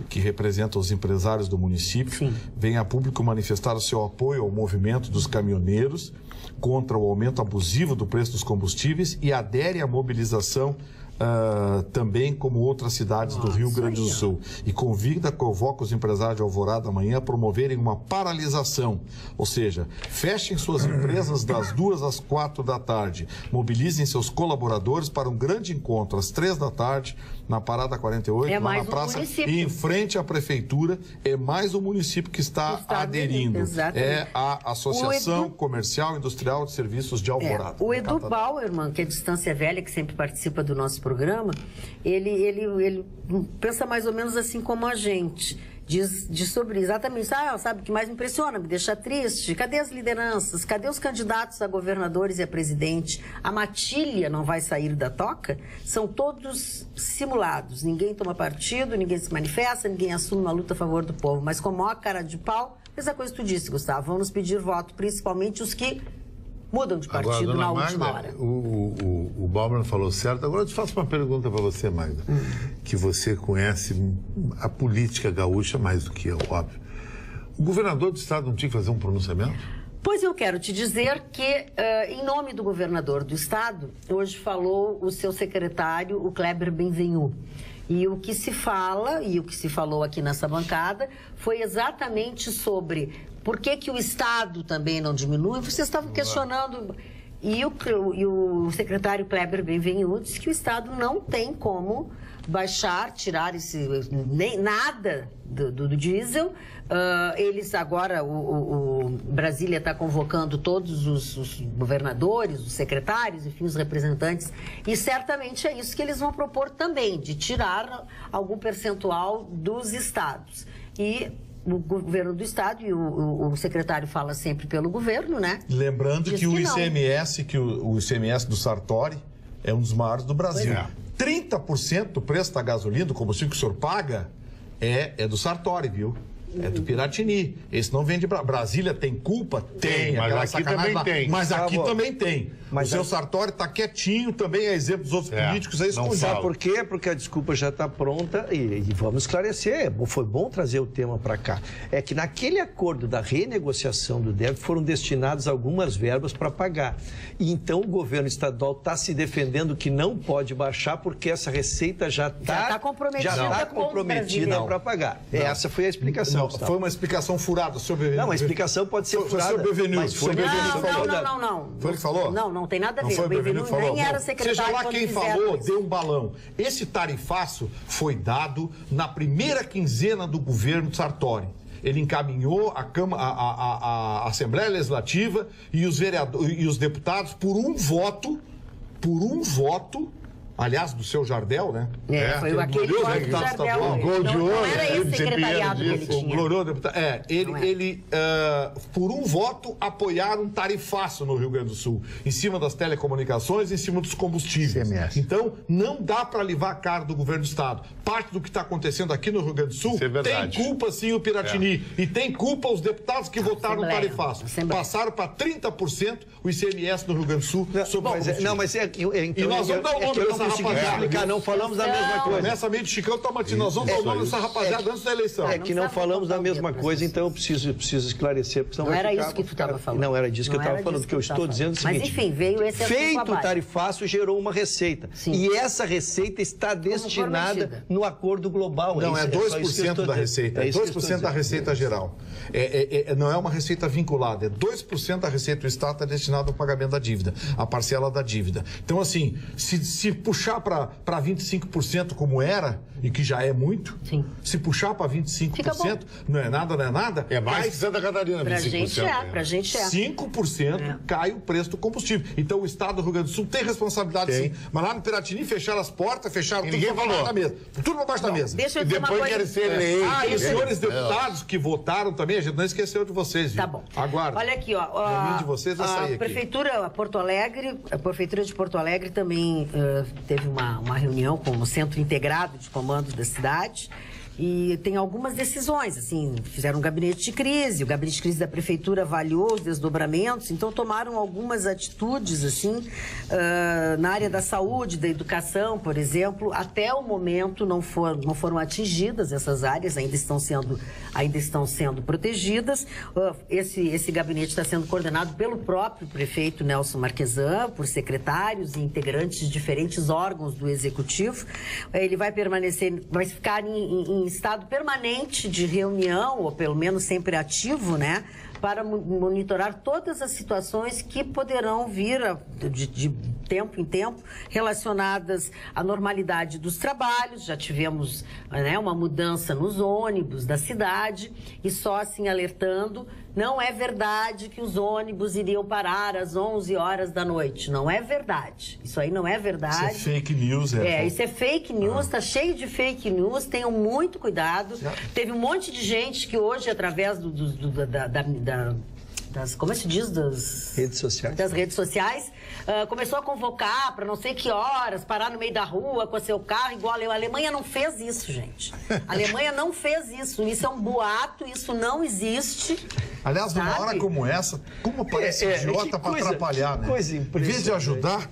que representa os empresários do município, vem a público manifestar o seu apoio ao movimento dos caminhoneiros contra o aumento abusivo do preço dos combustíveis e adere à mobilização também como outras cidades do Rio Grande do Sul. E convoca os empresários de Alvorada amanhã a promoverem uma paralisação, ou seja, fechem suas empresas das 2 às 4 da tarde, mobilizem seus colaboradores para um grande encontro às 3 da tarde na Parada 48, lá na praça, e em frente à prefeitura. É mais um município que está aderindo. É a Associação Comercial e Industrial de Serviços de Alvorada. O Edu Bauerman, que é de Distância Velha, que sempre participa do nosso programa, ele pensa mais ou menos assim como a gente. Diz sobre exatamente, sabe o que mais me impressiona, me deixa triste? Cadê as lideranças? Cadê os candidatos a governadores e a presidente? A matilha não vai sair da toca? São todos simulados. Ninguém toma partido, ninguém se manifesta, ninguém assume uma luta a favor do povo. Mas com a maior cara de pau, essa coisa que tu disse, Gustavo, vão nos pedir voto, principalmente os que mudam de partido agora, na última hora. O Bauman falou certo. Agora eu te faço uma pergunta para você, Magda, que você conhece a política gaúcha mais do que eu, óbvio. O governador do estado não tinha que fazer um pronunciamento? Pois eu quero te dizer que, em nome do governador do estado, hoje falou o seu secretário, o Kleber Benvenu. E o que se fala, e o que se falou aqui nessa bancada, foi exatamente sobre por que o Estado também não diminui. Vocês estavam questionando. E o secretário Kleber Benvenu disse que o Estado não tem como baixar, tirar nem nada do diesel. Eles agora, o Brasília está convocando todos os governadores, os secretários, enfim, os representantes, e certamente é isso que eles vão propor também, de tirar algum percentual dos estados. E o governo do estado, e o secretário fala sempre pelo governo, né? Lembrando que o ICMS, o ICMS do Sartori é um dos maiores do Brasil. 30% do preço da gasolina, do combustível que o senhor paga, é do Sartori, viu? É do Piratini. Esse não vem de Brasília. Tem culpa? Tem. Mas aqui também tem. Mas aqui também tem. Mas o seu Sartori está quietinho, também é exemplo dos outros políticos aí escondidos. Sabe por quê? Porque a desculpa já está pronta e vamos esclarecer. Foi bom trazer o tema para cá. É que naquele acordo da renegociação do débito foram destinadas algumas verbas para pagar. E então o governo estadual está se defendendo que não pode baixar porque essa receita já está comprometida para pagar. Essa foi a explicação. Foi uma explicação furada, senhor Benvenu. Não, a explicação pode ser furada. Mas foi não. Foi ele que falou? Não tem nada a ver. O Benvenu nem era secretário. Seja lá quem falou, deu um balão. Esse tarifaço foi dado na primeira quinzena do governo de Sartori. Ele encaminhou a Assembleia Legislativa e os deputados por um voto, aliás, do seu Jardel, né? Foi aquele voto do Jardel. Não era esse secretariado que ele tinha. O glorioso deputado. Ele por um voto, apoiaram um tarifaço no Rio Grande do Sul, em cima das telecomunicações, em cima dos combustíveis. CMS. Então, não dá para livrar a cara do governo do Estado. Parte do que está acontecendo aqui no Rio Grande do Sul tem culpa, sim, o Piratini. E tem culpa os deputados que votaram no tarifaço. Passaram para 30% o ICMS no Rio Grande do Sul sobre combustível. Não, mas e nós vamos dar o nome explicar, não falamos da mesma coisa. Nessa meio de Chicão, nós vamos dar o nome dessa rapaziada antes da eleição. É que não falamos da mesma coisa, então eu preciso esclarecer. Não era isso que tu estava falando. Não era disso que eu estava falando, porque eu estou dizendo o seguinte. Mas enfim, veio esse feito o tarifaço, gerou uma receita. Sim. E essa receita está destinada no acordo global. Não, é 2% da receita. É 2% da receita geral. Não é uma receita vinculada, é 2% da receita do Estado está destinado ao pagamento da dívida, a parcela da dívida. Então, assim, se puxar para 25% como era, e que já é muito, sim. Se puxar para 25%, não é nada. É mais que Santa Catarina, 25%. Pra gente é. 5% cai o preço do combustível. Então, o Estado do Rio Grande do Sul tem responsabilidade, sim. Mas lá no Piratini fecharam as portas, fecharam tudo para baixo da mesa. Tudo para baixo da mesa. Deixa eu dizer uma coisa. Querem ser eleito. E os senhores deputados que votaram também, a gente não esqueceu de vocês, viu? Tá bom. Aguarda. Olha aqui, ó. O nome de vocês vai sair aqui. A Prefeitura de Porto Alegre também teve uma reunião com o Centro Integrado de Comando da cidade e tem algumas decisões, assim, fizeram um gabinete de crise, o gabinete de crise da Prefeitura avaliou os desdobramentos, então tomaram algumas atitudes, assim, na área da saúde, da educação, por exemplo, até o momento não foram atingidas essas áreas, ainda estão sendo protegidas. Esse gabinete está sendo coordenado pelo próprio prefeito Nelson Marquesan, por secretários e integrantes de diferentes órgãos do Executivo. Ele vai ficar em estado permanente de reunião, ou pelo menos sempre ativo, né? Para monitorar todas as situações que poderão vir de tempo em tempo relacionadas à normalidade dos trabalhos. Já tivemos, né, uma mudança nos ônibus da cidade e só assim alertando, não é verdade que os ônibus iriam parar às 11 horas da noite. Não é verdade. Isso aí não é verdade. Isso é fake news. Isso é fake news, tá cheio de fake news, tenham muito cuidado. Teve um monte de gente que hoje, através como se diz? Das redes sociais, começou a convocar para não sei que horas, parar no meio da rua com o seu carro, igual a Alemanha não fez isso, gente. A Alemanha não fez isso. Isso é um boato, isso não existe. Aliás, numa hora como essa, como aparece idiota para atrapalhar, né? Coisa impressionante. Em vez de ajudar...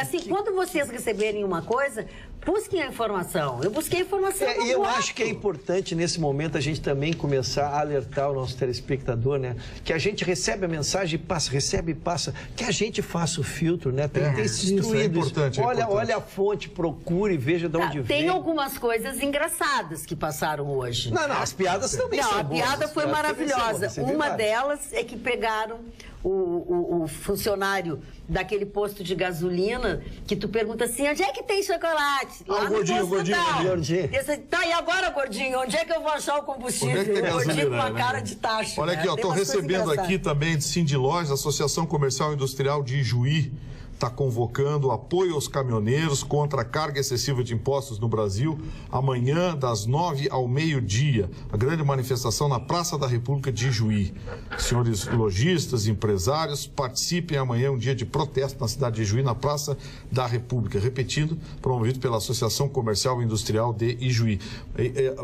Assim, quando vocês receberem uma coisa, busquem a informação. Eu busquei a informação E eu acho que é importante, nesse momento, a gente também começar a alertar o nosso telespectador, né? Que a gente recebe a mensagem e passa, recebe e passa. Que a gente faça o filtro, né? Tem que ter esse instruído. Olha a fonte, procure, veja de onde vem. Tem algumas coisas engraçadas que passaram hoje. Não, as piadas também são boas. A piada foi maravilhosa. Uma delas é que pegaram o funcionário daquele posto de gasolina que tu pergunta assim, onde é que tem chocolate? Lá no gordinho. Tá, e agora, gordinho, onde é que eu vou achar o combustível? Onde é que tem gordinho com a cara de taxa. Olha aqui, ó, tô recebendo aqui também de Cindy Lojas, Associação Comercial e Industrial de Ijuí, está convocando apoio aos caminhoneiros contra a carga excessiva de impostos no Brasil, amanhã das 9 ao meio-dia. A grande manifestação na Praça da República de Ijuí. Senhores lojistas, empresários, participem amanhã, um dia de protesto na cidade de Ijuí, na Praça da República. Repetindo, promovido pela Associação Comercial e Industrial de Ijuí.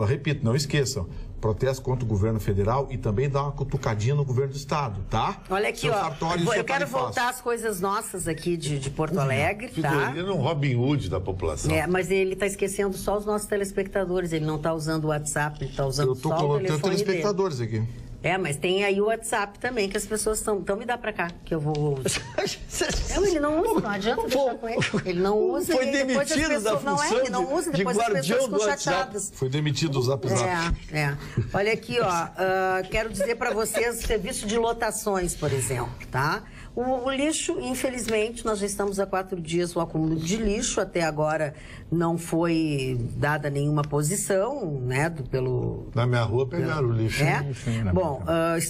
Repito, não esqueçam. Protesto contra o governo federal e também dá uma cutucadinha no governo do estado, tá? Olha aqui, eu quero voltar às coisas nossas aqui de Porto Alegre, tá? Ele é um Robin Hood da população. Mas ele está esquecendo só os nossos telespectadores, ele não está usando o WhatsApp, ele está usando só o telefone dele. Eu estou colocando telespectadores aqui. Mas tem aí o WhatsApp também, que as pessoas estão... Então me dá pra cá, que eu vou... Ele não usa, não adianta deixar com ele. Ele não usa. Foi demitido da função ele não usa, depois as pessoas ficam chateadas. Foi demitido do Zap Zap. Olha aqui, ó. Quero dizer pra vocês, serviço de lotações, por exemplo, tá? O lixo, infelizmente, nós já estamos há 4 dias o acúmulo de lixo, até agora não foi dada nenhuma posição, né, Na minha rua pegaram o lixo. Bom,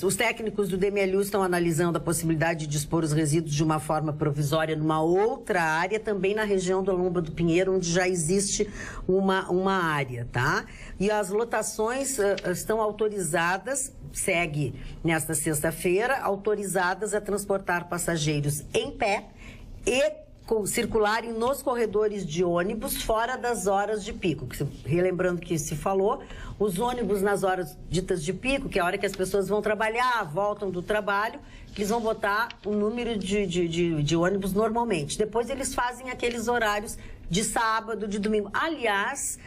os técnicos do DMLU estão analisando a possibilidade de dispor os resíduos de uma forma provisória numa outra área, também na região do Lomba do Pinheiro, onde já existe uma área, tá? E as lotações estão autorizadas, segue nesta sexta-feira, autorizadas a transportar passageiros em pé e circularem nos corredores de ônibus fora das horas de pico. Relembrando que se falou, os ônibus nas horas ditas de pico, que é a hora que as pessoas vão trabalhar, voltam do trabalho, eles vão botar um número de ônibus normalmente. Depois eles fazem aqueles horários de sábado, de domingo. Aliás,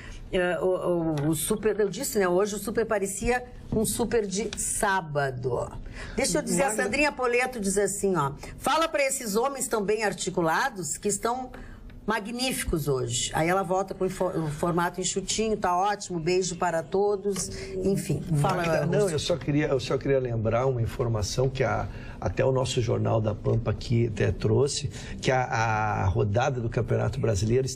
o super, eu disse, né? Hoje o super parecia um super de sábado. Deixa eu dizer, a Sandrinha Poleto diz assim, ó. Fala para esses homens tão bem articulados que estão magníficos hoje. Aí ela volta com o formato enxutinho, tá ótimo, beijo para todos, enfim. Fala. Não, eu só queria lembrar uma informação que até o nosso Jornal da Pampa aqui trouxe, que a rodada do Campeonato Brasileiro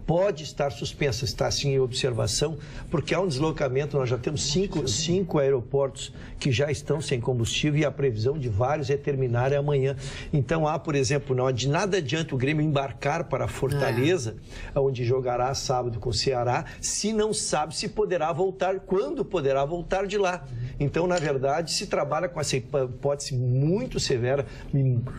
pode estar suspensa, está assim em observação, porque há um deslocamento, nós já temos cinco aeroportos que já estão sem combustível e a previsão de vários é terminar amanhã. Então há, por exemplo, de nada adianta o Grêmio embarcar para Fortaleza, onde jogará sábado com o Ceará, se não sabe se poderá voltar, quando poderá voltar de lá. Então, na verdade, se trabalha com essa hipótese muito severa,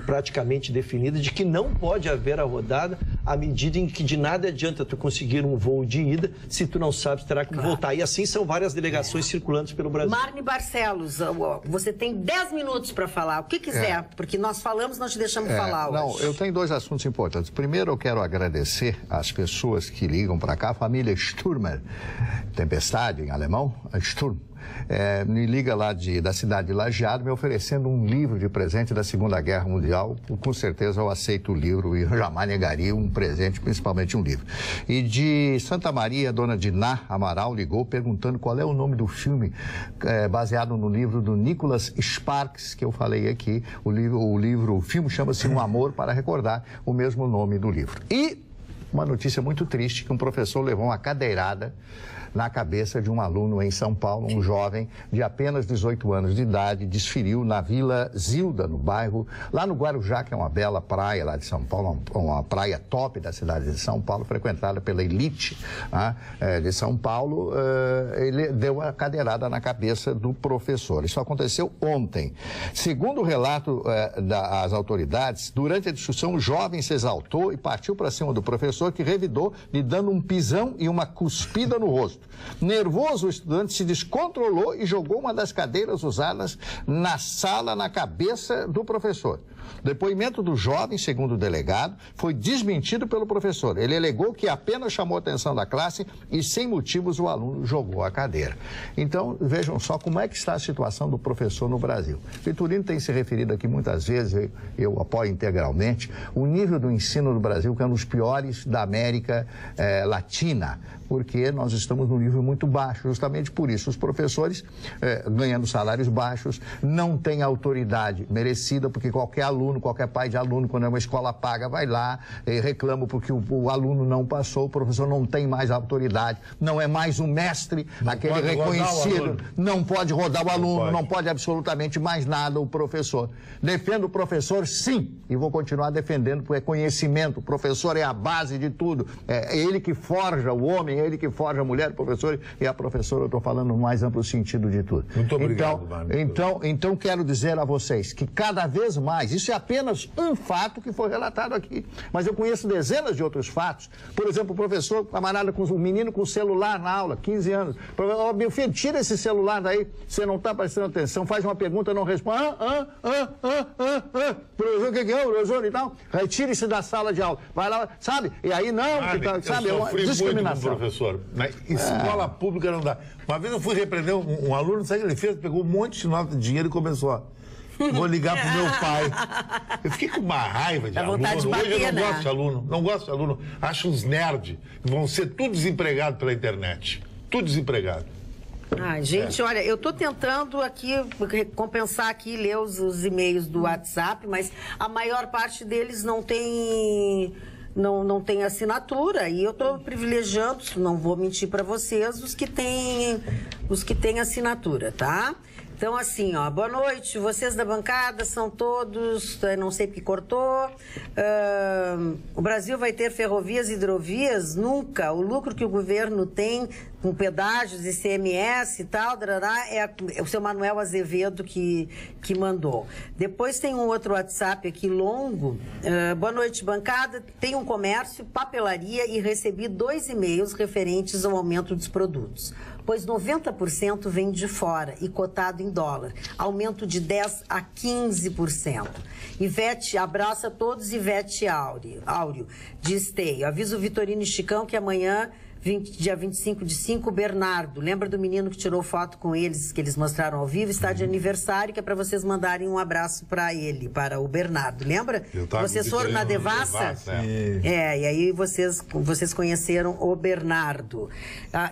praticamente definida, de que não pode haver a rodada à medida em que de nada adianta tu conseguir um voo de ida, se tu não sabes, terá que voltar. E assim são várias delegações circulantes pelo Brasil. Marne Barcelos, você tem 10 minutos para falar, o que quiser, porque nós falamos, nós te deixamos falar hoje. Não, eu tenho 2 assuntos importantes. Primeiro, eu quero agradecer às pessoas que ligam para cá, a família Sturmer, tempestade em alemão, Sturm. Me liga lá da cidade de Lajeado, me oferecendo um livro de presente da Segunda Guerra Mundial. Com certeza eu aceito o livro e jamais negaria um presente, principalmente um livro. E de Santa Maria, a dona Diná Amaral ligou perguntando qual é o nome do filme baseado no livro do Nicholas Sparks, que eu falei aqui. O filme chama-se Um Amor para Recordar, o mesmo nome do livro. E uma notícia muito triste, que um professor levou uma cadeirada na cabeça de um aluno em São Paulo, um jovem de apenas 18 anos de idade, desferiu na Vila Zilda, no bairro, lá no Guarujá, que é uma bela praia lá de São Paulo, uma praia top da cidade de São Paulo, frequentada pela elite de São Paulo. Ele deu a cadeirada na cabeça do professor. Isso aconteceu ontem. Segundo o relato das autoridades, durante a discussão, o jovem se exaltou e partiu para cima do professor, que revidou, lhe dando um pisão e uma cuspida no rosto. Nervoso, o estudante se descontrolou e jogou uma das cadeiras usadas na sala na cabeça do professor. O depoimento do jovem, segundo o delegado, foi desmentido pelo professor. Ele alegou que apenas chamou a atenção da classe e, sem motivos, o aluno jogou a cadeira. Então, vejam só como é que está a situação do professor no Brasil. Vitorino tem se referido aqui muitas vezes, eu apoio integralmente, o nível do ensino no Brasil, que é um dos piores da América Latina, porque nós estamos num nível muito baixo. Justamente por isso, os professores, ganhando salários baixos, não têm autoridade merecida, porque qualquer aluno, qualquer pai de aluno, quando é uma escola paga, vai lá e reclama porque o aluno não passou, o professor não tem mais autoridade, não é mais um mestre, aquele reconhecido, não pode rodar o aluno, não pode absolutamente mais nada o professor. Defendo o professor, sim, e vou continuar defendendo, porque é conhecimento, o professor é a base de tudo, é ele que forja o homem, é ele que forja a mulher, o professor e a professora, eu estou falando no mais amplo sentido de tudo. Muito obrigado, então quero dizer a vocês que cada vez mais, isso é apenas um fato que foi relatado aqui, mas eu conheço dezenas de outros fatos. Por exemplo, o professor, camarada, com um menino com celular na aula, 15 anos. Meu filho, tira esse celular daí, você não está prestando atenção, faz uma pergunta, não responde. Professor, o que é, professor e tal? Retire esse da sala de aula. Vai lá, sabe? E aí não, sabe, é uma discriminação. Professor, na escola pública não dá. Uma vez eu fui repreender um aluno, sabe o que ele fez? Pegou um monte de nota de dinheiro e começou vou ligar pro meu pai. Eu fiquei com uma raiva de aluno. Hoje eu não gosto de aluno. Não gosto de aluno. Acho uns nerds. Vão ser tudo desempregados pela internet. Tudo desempregado. Ai, gente, olha, eu tô tentando aqui compensar aqui, ler os e-mails do WhatsApp, mas a maior parte deles não tem assinatura, e eu estou privilegiando, não vou mentir para vocês, os que têm assinatura, tá? Então, assim, ó, boa noite. Vocês da bancada são todos, não sei porque cortou. O Brasil vai ter ferrovias e hidrovias? Nunca. O lucro que o governo tem com pedágios, ICMS e tal, é o seu Manuel Azevedo que mandou. Depois tem um outro WhatsApp aqui longo. Boa noite, bancada. Tem um comércio, papelaria e recebi 2 e-mails referentes ao aumento dos produtos, pois 90% vem de fora e cotado em dólar. Aumento de 10% a 15%. Ivete, abraço a todos, Ivete Áureo, de Esteio. Aviso o Vitorino e Chicão que amanhã, dia 25/5, Bernardo, lembra do menino que tirou foto com eles, que eles mostraram ao vivo? Está de aniversário, que é para vocês mandarem um abraço para ele, para o Bernardo, lembra? Vocês foram na Devassa? E aí vocês conheceram o Bernardo.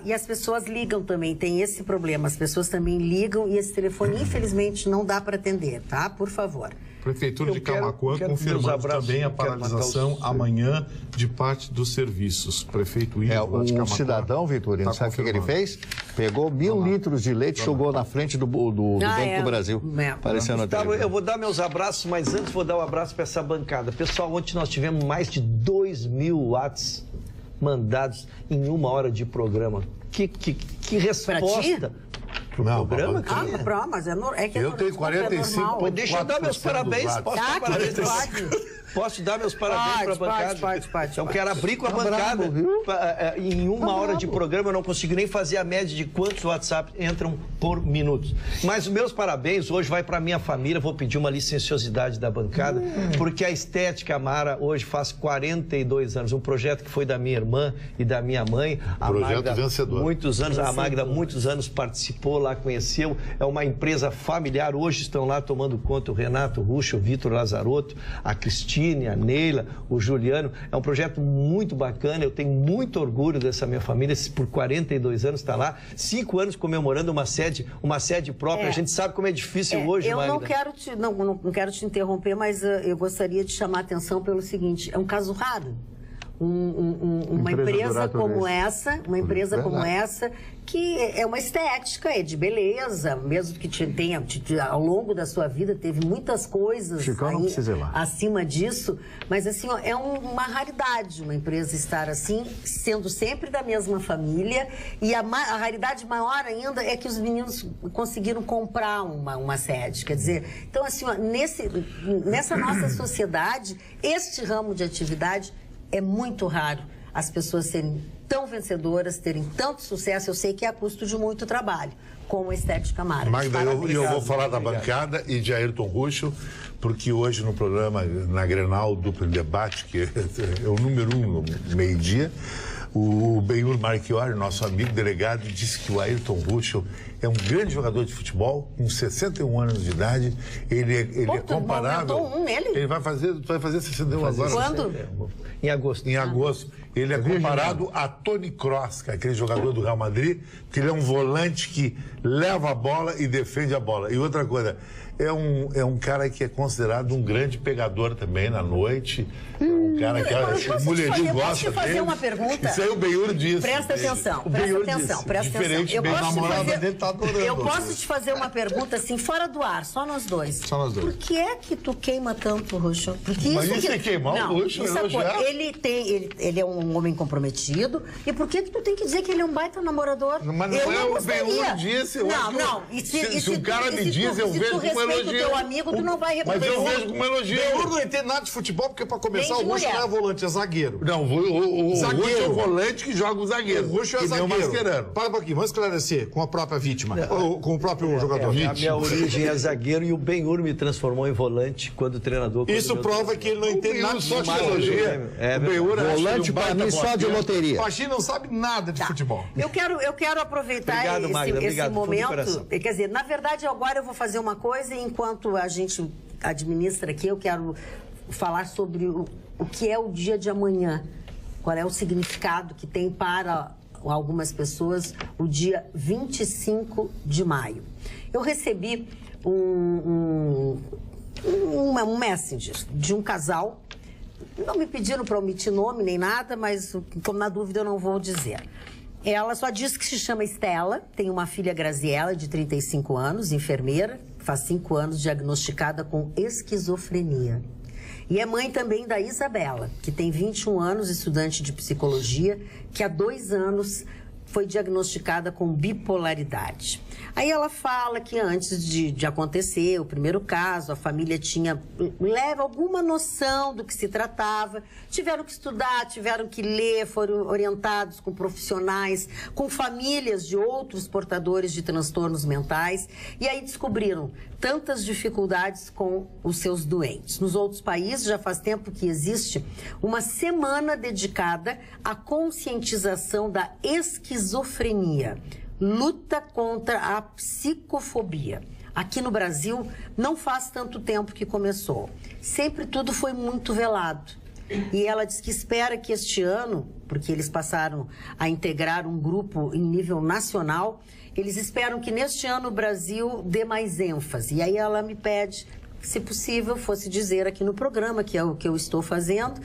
E as pessoas ligam também, tem esse problema, as pessoas também ligam e esse telefone, infelizmente, não dá para atender, tá? Por favor. Prefeitura de Camaquã confirmando também a paralisação amanhã de parte dos serviços. Prefeito Ivo de Camaquã. Um cidadão, Vitorino, sabe o que ele fez? Pegou 1.000 litros de leite e jogou na frente do Banco do Brasil. Aparecendo na TV. Eu vou dar meus abraços, mas antes vou dar um abraço para essa bancada. Pessoal, ontem nós tivemos mais de 2.000 watts mandados em 1 hora de programa. Que resposta! Não, programa? Mas é que eu tenho 45. Deixa eu dar meus parabéns. Posso dar parabéns? Posso dar meus parabéns para a bancada? Pode. Então, quero abrir com a bancada. Em 1 hora de programa, eu não consigo nem fazer a média de quantos WhatsApp entram por minuto. Mas os meus parabéns hoje vai para minha família. Vou pedir uma licenciosidade da bancada, porque a Estética Amara hoje faz 42 anos. Um projeto que foi da minha irmã e da minha mãe. Projeto vencedor. A Magda, muitos anos participou lá, conheceu. É uma empresa familiar. Hoje estão lá tomando conta o Renato Russo, o Vitor Lazarotto, a Cristina, a Neila, o Juliano. É um projeto muito bacana, eu tenho muito orgulho dessa minha família, por 42 anos está lá, 5 anos comemorando uma sede própria. A gente sabe como é difícil hoje, eu Magda. não quero te interromper, mas eu gostaria de chamar a atenção pelo seguinte, é um caso raro. Uma empresa como essa, que é uma estética, é de beleza, mesmo que tenha, ao longo da sua vida, teve muitas coisas acima disso, mas assim, é uma raridade uma empresa estar assim, sendo sempre da mesma família, e a raridade maior ainda é que os meninos conseguiram comprar uma sede, quer dizer, então assim, nessa nossa sociedade, este ramo de atividade é muito raro as pessoas serem tão vencedoras, terem tanto sucesso. Eu sei que é a custo de muito trabalho, como a Estética Amara. Magda, eu vou falar da bancada e de Ayrton Russo, porque hoje no programa, na Grenal Duplo Debate, que é o número 1 no meio-dia, o Benhur Marchiori, nosso amigo delegado, disse que o Ayrton Russo é um grande jogador de futebol, com 61 anos de idade. Ele é comparável. Ele vai fazer 61 agora. Quando? Em agosto. Em agosto. Ele é comparado a Toni Kroos, que é aquele jogador do Real Madrid, que ele é um volante que leva a bola e defende a bola. E outra coisa, é um cara que é considerado um grande pegador também na noite. Um cara que a mulherzinha gosta dele. Posso te fazer uma pergunta? Isso aí o Benhur disse. Presta atenção. Eu posso te fazer uma pergunta assim, fora do ar, só nós dois. Por que é que tu queima tanto, Russo? Mas isso é queimar o Russo? Ele é um homem comprometido. E por que tu tem que dizer que ele é um baita namorador? Mas não é o Benhur disse. Se o cara me diz, eu vejo como elogio. Se teu amigo, tu não vai reconhecer. Mas eu vejo como elogio. Benhur não entende nada de futebol, porque para começar, o Russo não é volante, é zagueiro. Não, o Russo é o volante que joga o zagueiro. O Russo é zagueiro. Para um pouquinho, vamos esclarecer com a própria vítima, com o próprio jogador. A minha origem é zagueiro e o Benhur me transformou em volante quando treinador. Isso prova que ele não entende nada de futebol. O Benhur é volante para mim só de loteria. O Pachinho não sabe nada de futebol. Eu quero aproveitar esse momento. Quer dizer, na verdade, agora eu vou fazer uma coisa e enquanto a gente administra aqui, eu quero falar sobre o que é o dia de amanhã. Qual é o significado que tem para algumas pessoas o dia 25 de maio. Eu recebi um messenger de um casal. Não me pediram para omitir nome nem nada, mas como na dúvida eu não vou dizer. Ela só diz que se chama Estela, tem uma filha Graziela, de 35 anos, enfermeira, faz 5 anos diagnosticada com esquizofrenia. E é mãe também da Isabela, que tem 21 anos, estudante de psicologia, que há 2 anos foi diagnosticada com bipolaridade. Aí ela fala que antes de acontecer o primeiro caso, a família tinha alguma noção do que se tratava, tiveram que estudar, tiveram que ler, foram orientados com profissionais, com famílias de outros portadores de transtornos mentais, e aí descobriram tantas dificuldades com os seus doentes. Nos outros países já faz tempo que existe uma semana dedicada à conscientização da esquizofrenia. Luta contra a psicofobia. Aqui no Brasil, não faz tanto tempo que começou. Sempre tudo foi muito velado. E ela diz que espera que este ano, porque eles passaram a integrar um grupo em nível nacional, eles esperam que neste ano o Brasil dê mais ênfase. E aí ela me pede, se possível, fosse dizer aqui no programa, que é o que eu estou fazendo,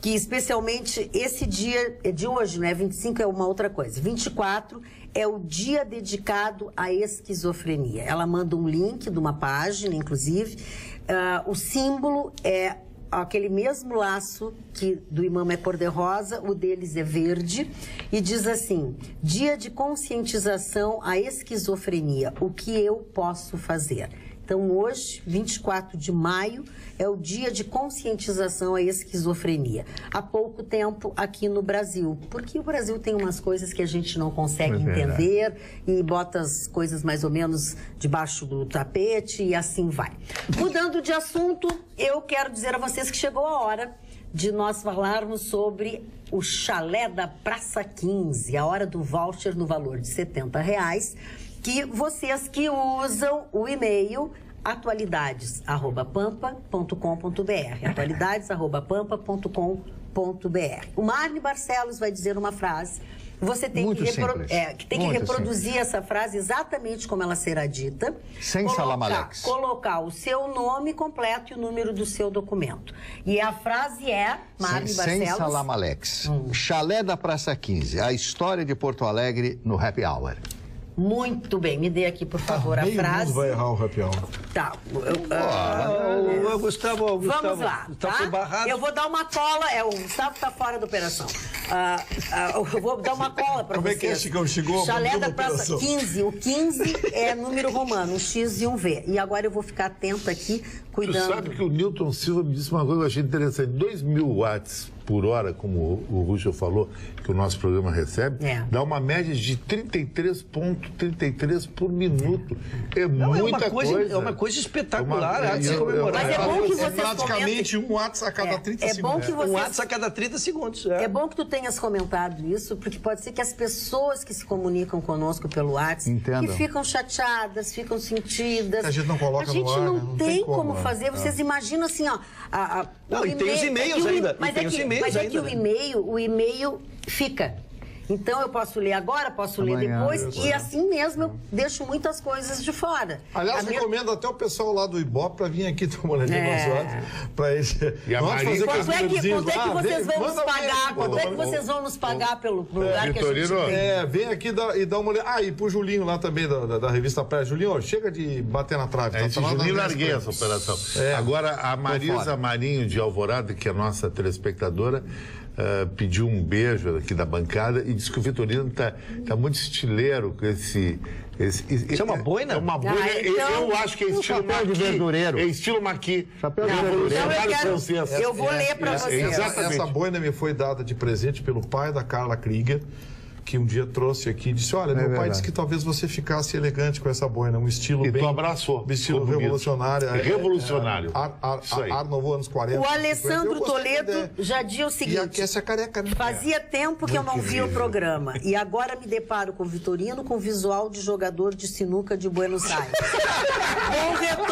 que especialmente esse dia de hoje, né? 25 é uma outra coisa. 24 é o dia dedicado à esquizofrenia. Ela manda um link de uma página, inclusive. O símbolo é aquele mesmo laço que do imã é cor-de-rosa, o deles é verde, e diz assim: dia de conscientização à esquizofrenia, o que eu posso fazer? Então, hoje, 24 de maio, é o dia de conscientização à esquizofrenia. Há pouco tempo aqui no Brasil, porque o Brasil tem umas coisas que a gente não consegue entender e bota as coisas mais ou menos debaixo do tapete e assim vai. Mudando de assunto, eu quero dizer a vocês que chegou a hora de nós falarmos sobre o chalé da Praça 15, a hora do voucher no valor de R$70, que vocês que usam o e-mail atualidades@pampa.com.br, atualidades@pampa.com.br. O Marne Barcelos vai dizer uma frase. Você tem que reproduzir essa frase exatamente como ela será dita. Sem salamalex. Colocar o seu nome completo e o número do seu documento. E a frase é, Marne Barcelos... Sem salamalex. Chalé da Praça 15, a história de Porto Alegre no Happy Hour. Muito bem, me dê aqui, por favor, a frase. Mundo vai errar o happy hour. Tá. Gustavo, vamos lá, tá? Barrado. Eu vou dar uma cola, o Gustavo tá fora da operação. Eu vou dar uma cola para vocês. Como é que é, Chicão? Chegou? Chalé da Praça 15. O 15 é número romano, um X e um V. E agora eu vou ficar atenta aqui, cuidando. Tu sabe que o Newton Silva me disse uma coisa que eu achei interessante. 2.000 watts por hora, como o Ruschel falou, que o nosso programa recebe, dá uma média de 33,33 por minuto. É muita coisa. É uma coisa espetacular. Mas é bom que vocês praticamente um watts a cada 30 segundos. Um watts a cada 30 segundos. É bom que tu tenhas comentado isso, porque pode ser que as pessoas que se comunicam conosco pelo WhatsApp que ficam chateadas, ficam sentidas. A gente não coloca no ar. A gente não tem como fazer. Vocês imaginam assim, ó. E tem os e-mails ainda. Mas é que o e-mail fica. Então eu posso ler agora, posso ler depois, e assim mesmo eu deixo muitas coisas de fora. Aliás, recomendo até o pessoal lá do Ibope para vir aqui dar uma olhadinha nos olhos, para eles. E a Maria, quanto é que vocês vão nos pagar? Quanto é que vocês vão nos pagar pelo lugar que a gente tem? Vem aqui e dá uma olhada. E pro Julinho lá também, da revista Praia. Julinho, chega de bater na trave. Julinho larguei essa operação. Agora, a Marisa Marinho de Alvorada, que é a nossa telespectadora, pediu um beijo aqui da bancada e disse que o Vitorino tá muito estileiro com esse... Isso é uma boina? É uma boina. Então, eu acho que é estilo de verdureiro. É estilo maqui. Chapéu de verdureiro. Eu vou ler para vocês. Essa boina me foi dada de presente pelo pai da Carla Krieger, que um dia trouxe aqui e disse: olha, meu pai disse que talvez você ficasse elegante com essa boina, um estilo e bem... tu abraçou. Um estilo revolucionário. Revolucionário. Ar Novo, anos 40. O Alessandro Toledo já dizia o seguinte: e aqui essa careca, né? Fazia tempo que eu não via o programa e agora me deparo com o Vitorino com visual de jogador de sinuca de Buenos Aires. Bom retorno.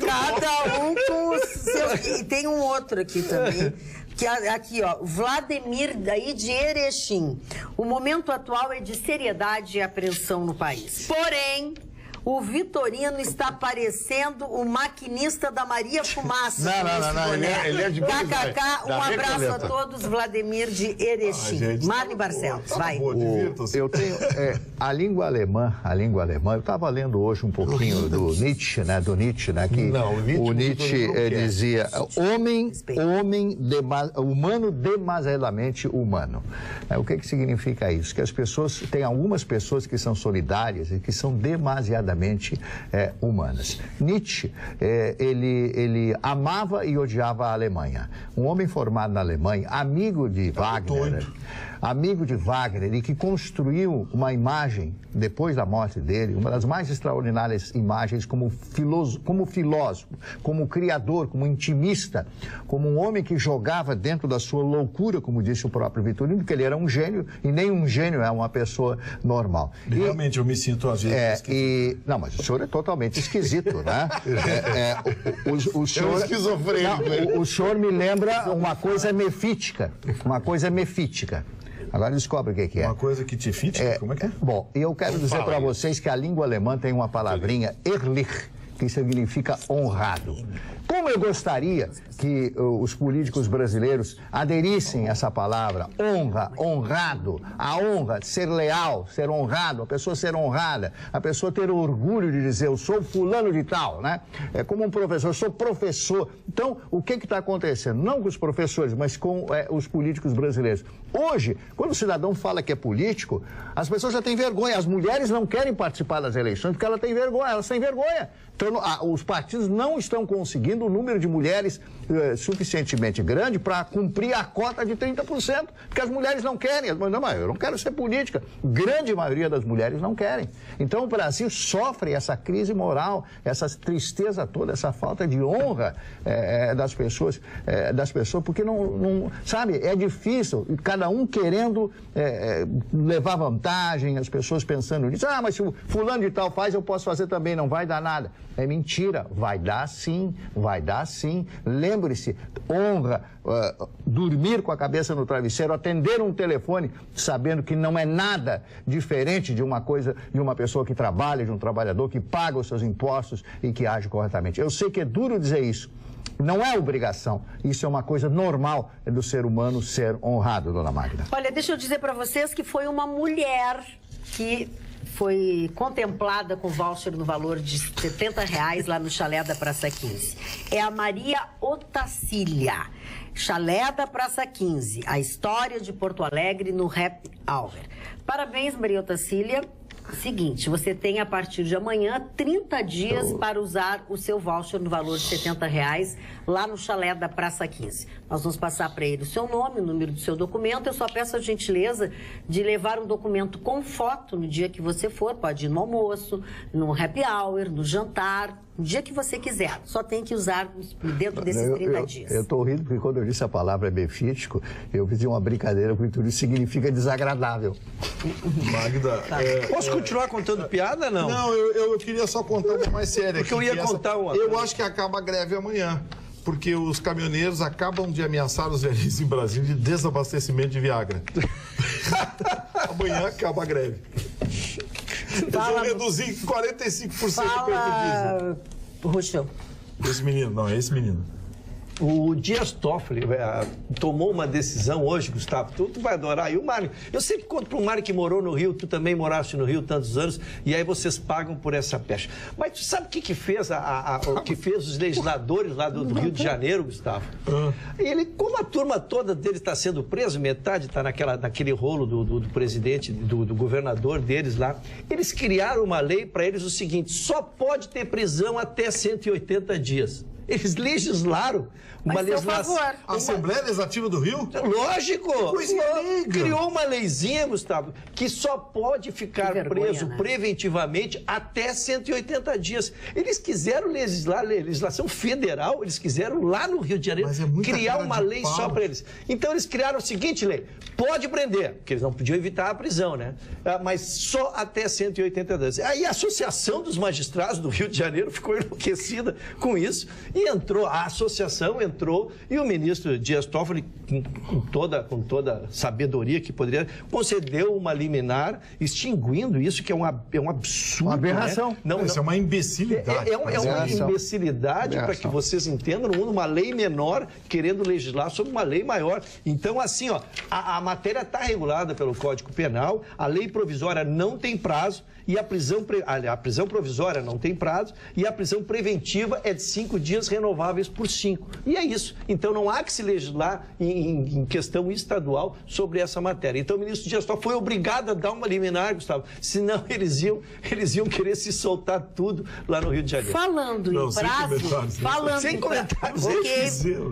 Cada um com os seus... E tem um outro aqui também. Que aqui, ó, Vladimir daí de Erechim. O momento atual é de seriedade e apreensão no país. Porém, O Vitorino está parecendo o maquinista da Maria Fumaça. Não, ele é de KKK, um abraço a todos, Vladimir de Erechim. Marli Barcelos, vai. Eu tenho a língua alemã, eu estava lendo hoje um pouquinho do Nietzsche, né? Que o Nietzsche dizia humano demasiadamente humano. O que significa isso? Que as pessoas, tem algumas pessoas que são solidárias e que são demasiadamente humanas. Nietzsche, ele amava e odiava a Alemanha. Um homem formado na Alemanha, amigo de Wagner, e que construiu uma imagem, depois da morte dele, uma das mais extraordinárias imagens como filósofo, como criador, como intimista, como um homem que jogava dentro da sua loucura, como disse o próprio Vitorino, que ele era um gênio, e nem um gênio é uma pessoa normal. Realmente, eu me sinto às vezes esquisito. Não, mas o senhor é totalmente esquisito, né? O senhor me lembra uma coisa mefítica, Agora descobre o que é. Uma coisa que te fitica? Como é que é? Bom, eu quero dizer para vocês que a língua alemã tem uma palavrinha, ehrlich, que significa honrado. Como eu gostaria que os políticos brasileiros aderissem a essa palavra, honra, honrado, a honra, ser leal, ser honrado, a pessoa ser honrada, a pessoa ter o orgulho de dizer, eu sou fulano de tal, né? É como um professor, eu sou professor. Então, o que está acontecendo? Não com os professores, mas com os políticos brasileiros. Hoje, quando o cidadão fala que é político, as pessoas já têm vergonha. As mulheres não querem participar das eleições porque elas têm vergonha. Então, os partidos não estão conseguindo o número de mulheres suficientemente grande para cumprir a cota de 30%, porque as mulheres não querem. Eu não quero ser política. Grande maioria das mulheres não querem. Então, o Brasil sofre essa crise moral, essa tristeza toda, essa falta de honra das pessoas, porque sabe, é difícil, cada um querendo levar vantagem, as pessoas pensando nisso. Mas se o fulano de tal faz, eu posso fazer também, não vai dar nada. É mentira, vai dar sim. Lembre-se, honra, dormir com a cabeça no travesseiro, atender um telefone, sabendo que não é nada diferente de uma pessoa que trabalha, de um trabalhador que paga os seus impostos e que age corretamente. Eu sei que é duro dizer isso. Não é obrigação, isso é uma coisa normal do ser humano ser honrado, dona Magda. Olha, deixa eu dizer para vocês que foi uma mulher que foi contemplada com voucher no valor de R$70 lá no Chalé da Praça 15. É a Maria Otacília, Chalé da Praça 15, a história de Porto Alegre no Happy Hour. Parabéns, Maria Otacília. Seguinte, você tem a partir de amanhã 30 dias para usar o seu voucher no valor de R$70 lá no Chalé da Praça 15. Nós vamos passar para ele o seu nome, o número do seu documento. Eu só peço a gentileza de levar um documento com foto no dia que você for. Pode ir no almoço, no happy hour, no jantar, no dia que você quiser. Só tem que usar dentro desses 30 dias. Eu estou rindo porque quando eu disse a palavra befítico, eu fiz uma brincadeira porque tudo isso significa desagradável. Magda, posso continuar contando piada, não? Não, eu queria só contar uma mais séria. Porque eu ia contar uma. Eu acho que acaba a greve amanhã, porque os caminhoneiros acabam de ameaçar os velhinhos em Brasília de desabastecimento de Viagra. Amanhã acaba a greve. Eles vão reduzir 45% o preço do diesel. Esse menino, não, é esse menino. O Dias Toffoli tomou uma decisão hoje, Gustavo, tu vai adorar. E o Mário, eu sempre conto para o Mário que morou no Rio, tu também moraste no Rio tantos anos, e aí vocês pagam por essa pecha. Mas tu sabe o que fez o que fez os legisladores lá do Rio de Janeiro, Gustavo? Ele, como a turma toda dele está sendo presa, metade está naquele rolo do presidente, do governador deles lá, eles criaram uma lei para eles o seguinte: só pode ter prisão até 180 dias. Eles legislaram uma legislação. A Assembleia Legislativa do Rio? Lógico! Criou uma leizinha, Gustavo, que só pode ficar preso preventivamente até 180 dias. Eles quiseram legislar legislação federal, eles quiseram lá no Rio de Janeiro criar uma lei só para eles. Então eles criaram a seguinte lei: pode prender, porque eles não podiam evitar a prisão, né? Mas só até 180 dias. Aí a Associação dos Magistrados do Rio de Janeiro ficou enlouquecida com isso E entrou, a associação entrou e o ministro Dias Toffoli, com toda sabedoria que poderia, concedeu uma liminar extinguindo isso, que é um absurdo. Uma aberração. Né? Não, isso é uma imbecilidade. É uma imbecilidade, para que vocês entendam, no mundo, uma lei menor querendo legislar sobre uma lei maior. Então, assim, ó, a matéria está regulada pelo Código Penal, a lei provisória não tem prazo, e a prisão provisória não tem prazo, e a prisão preventiva é de 5 dias renováveis por 5. E é isso. Então não há que se legislar em questão estadual sobre essa matéria. Então o ministro Dias Toffoli foi obrigado a dar uma liminar, Gustavo, senão eles iam querer se soltar tudo lá no Rio de Janeiro. Falando em prazo... Sem comentários.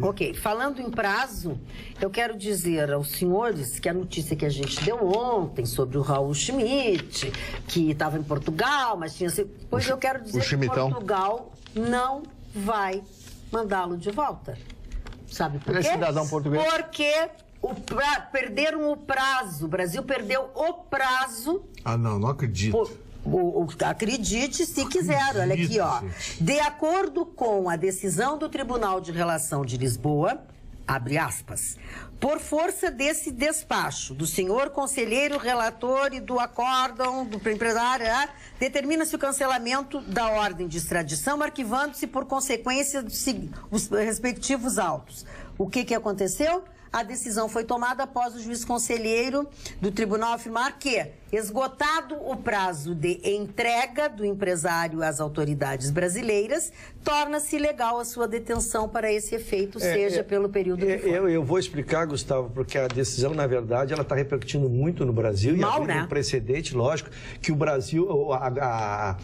Ok. Falando em prazo, eu quero dizer aos senhores que a notícia que a gente deu ontem sobre o Raul Schmidt, que estava em Portugal, mas tinha sido... Pois eu quero dizer que Portugal não vai mandá-lo de volta. Sabe por quê? Ele é cidadão português. Porque perderam o prazo. O Brasil perdeu o prazo. Ah, não acredito. Acredite se quiser. Olha aqui, ó. De acordo com a decisão do Tribunal de Relação de Lisboa, abre aspas, por força desse despacho do senhor conselheiro relator e do acórdão do empresário, determina-se o cancelamento da ordem de extradição, arquivando-se por consequência dos respectivos autos. O que aconteceu? A decisão foi tomada após o juiz conselheiro do tribunal afirmar que, esgotado o prazo de entrega do empresário às autoridades brasileiras, torna-se legal a sua detenção para esse efeito, seja pelo período uniforme. Eu vou explicar, Gustavo, porque a decisão, na verdade, ela está repercutindo muito no Brasil. Mal, e um precedente, lógico, que o Brasil, a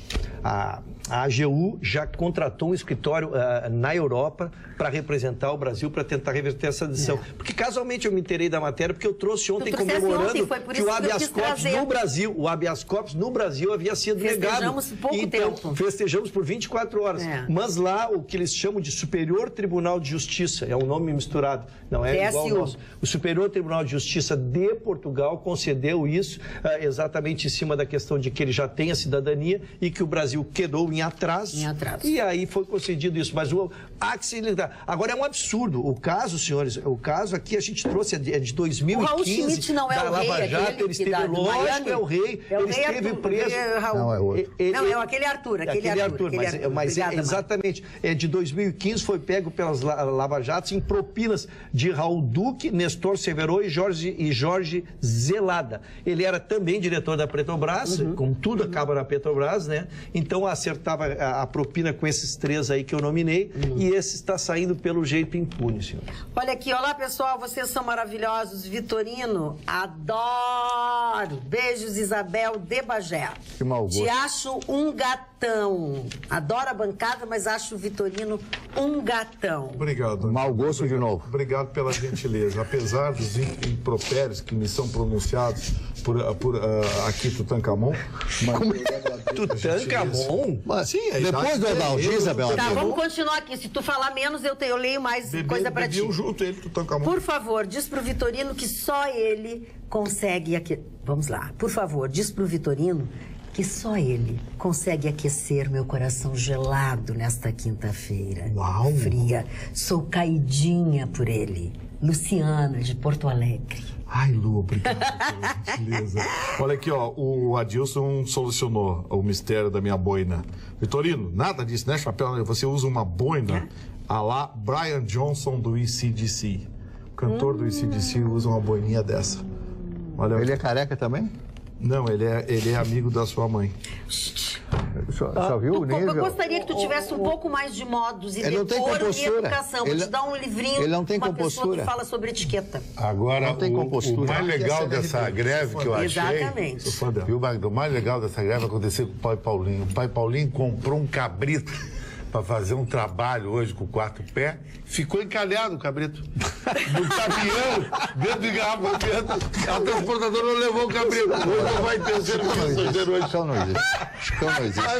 AGU já contratou um escritório na Europa para representar o Brasil, para tentar reverter essa decisão. Porque casualmente eu me inteirei da matéria, porque eu trouxe ontem comemorando que o habeas corpus no Brasil, o habeas corpus no Brasil havia sido negado. Festejamos pouco tempo. Festejamos por 24 horas. Mas lá, o que eles chamam de Superior Tribunal de Justiça, é um nome misturado, não é igual ao nosso. O Superior Tribunal de Justiça de Portugal concedeu isso exatamente em cima da questão de que ele já tem a cidadania e que o Brasil quedou em atraso. E aí foi concedido isso. Mas há que se lidar. Agora é um absurdo. O caso, senhores, o caso aqui a gente trouxe é de 2015. O Raul Schmidt não é o rei, Lava Jato, ele esteve, lógico, é o rei. Ele esteve preso. Não, é outro. Não, é aquele Arthur. Exatamente. De 2015 foi pego pelas Lava Jatos em propinas de Raul Duque, Nestor Severo e Jorge Zelada. Ele era também diretor da Petrobras, como tudo acaba na Petrobras, né? Então acertava a propina com esses 3 aí que eu nominei e esse está saindo pelo jeito impune, senhor. Olha aqui, olá pessoal, vocês são maravilhosos. Vitorino, adoro. Beijos, Isabel de Bagé. Que mau gosto. Te acho um gatão. Adoro a bancada, mas acho o Vitorino um gatão. Obrigado. Mau gosto de novo. Obrigado pela gentileza. Apesar dos impropérios que me são pronunciados por aqui Tutankhamon, Tutankhamon? Sim, depois do Adalgisa, Isabel. Tá, vamos continuar aqui. Se tu falar menos, eu leio mais coisa pra ti. Junto ele, Tutankhamon. Por favor, diz pro Vitorino que só ele consegue Vamos lá. Por favor, diz pro Vitorino que só ele consegue aquecer meu coração gelado nesta quinta-feira. Uau! Fria. Sou caidinha por ele. Luciana, de Porto Alegre. Ai, Lu, obrigado pela gentileza. Olha aqui, ó, o Adilson solucionou o mistério da minha boina. Vitorino, nada disso, né, chapéu? Você usa uma boina a lá Brian Johnson do AC/DC. O cantor do AC/DC usa uma boininha dessa. Olha, ele é careca também? Não, ele é amigo da sua mãe. Só viu o nível? Eu gostaria que tu tivesse um pouco mais de modos e decoro e educação. Vou te dar um livrinho, ele não tem uma compostura. pessoa que fala sobre etiqueta. Agora, o mais legal dessa greve que eu achei... Exatamente. O mais legal dessa greve aconteceu com o pai Paulinho. O pai Paulinho comprou um cabrito para fazer um trabalho hoje com o 4 pé, ficou encalhado o cabrito. No caminhão, dentro de engarrafamento. A transportadora não levou o cabrito. Hoje não vai ter serviço hoje. Chicão não existe. Chicão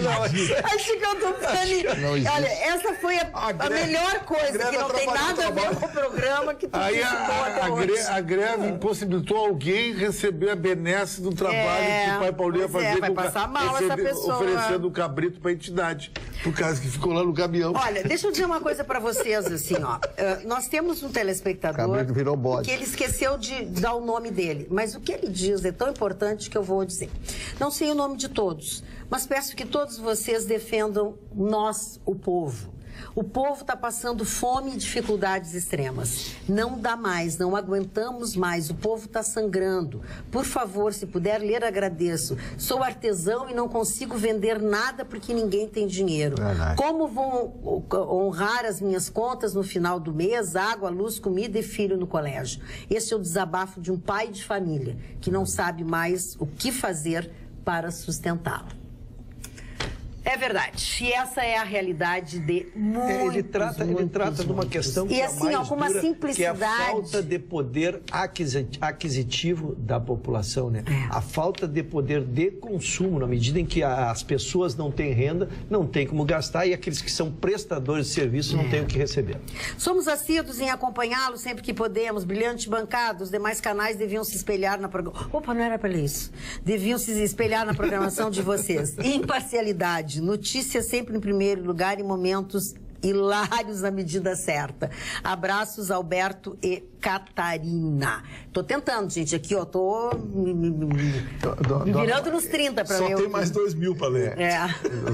não existe. A Chicão Tufani. Olha, essa foi a melhor coisa, que não tem nada a ver com o programa que tu aí a greve impossibilitou alguém receber a benesse do trabalho que o pai Paulinho ia fazer. Vai passar mal essa pessoa. Oferecendo o cabrito para a entidade. Por causa que ficou lá pelo caminhão. Olha, deixa eu dizer uma coisa para vocês, assim, ó. Nós temos um telespectador virou bode. que ele esqueceu de dar o nome dele, mas o que ele diz é tão importante que eu vou dizer. Não sei o nome de todos, mas peço que todos vocês defendam nós, o povo. O povo está passando fome e dificuldades extremas. Não dá mais, não aguentamos mais. O povo está sangrando. Por favor, se puder ler, agradeço. Sou artesão e não consigo vender nada porque ninguém tem dinheiro. Como vou honrar as minhas contas no final do mês? Água, luz, comida e filho no colégio. Esse é o desabafo de um pai de família que não sabe mais o que fazer para sustentá-lo. É verdade. E essa é a realidade de muitos, ele trata de uma questão que assim, mais com uma dura, simplicidade. que é a falta de poder aquisitivo da população, né? A falta de poder de consumo, na medida em que as pessoas não têm renda, não têm como gastar e aqueles que são prestadores de serviço não têm o que receber. Somos assíduos em acompanhá-lo sempre que podemos. Brilhante bancada, os demais canais deviam se espelhar na programação. Opa, não era para isso. Deviam se espelhar na programação de vocês. Imparcialidade. Notícias sempre em primeiro lugar em momentos hilários na medida certa. Abraços, Alberto e Catarina. Tô tentando, gente, aqui, ó, tô me virando nos 30 para ler. Só tem mais 2.000 para ler.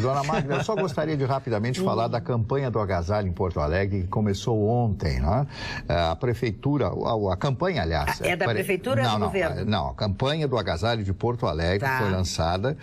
Dona Magda, eu só gostaria de rapidamente falar da campanha do agasalho em Porto Alegre, que começou ontem, né? A prefeitura, a campanha, aliás... É da prefeitura ou do governo? Não, a campanha do agasalho de Porto Alegre foi lançada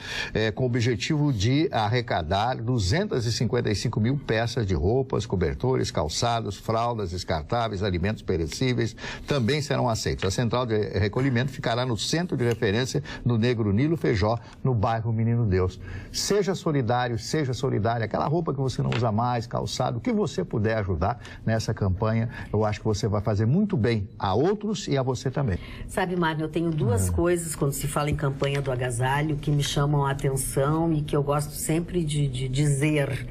com o objetivo de arrecadar 255 mil peças de roupas, cobertores, calçados, fraldas descartáveis, alimentos perecíveis, também serão aceitos. A central de recolhimento ficará no centro de referência no Negro Nilo Feijó, no bairro Menino Deus. Seja solidário, seja solidária. Aquela roupa que você não usa mais, calçado, o que você puder ajudar nessa campanha, eu acho que você vai fazer muito bem a outros e a você também. Sabe, Mário, eu tenho duas coisas quando se fala em campanha do agasalho que me chamam a atenção e que eu gosto sempre de dizer.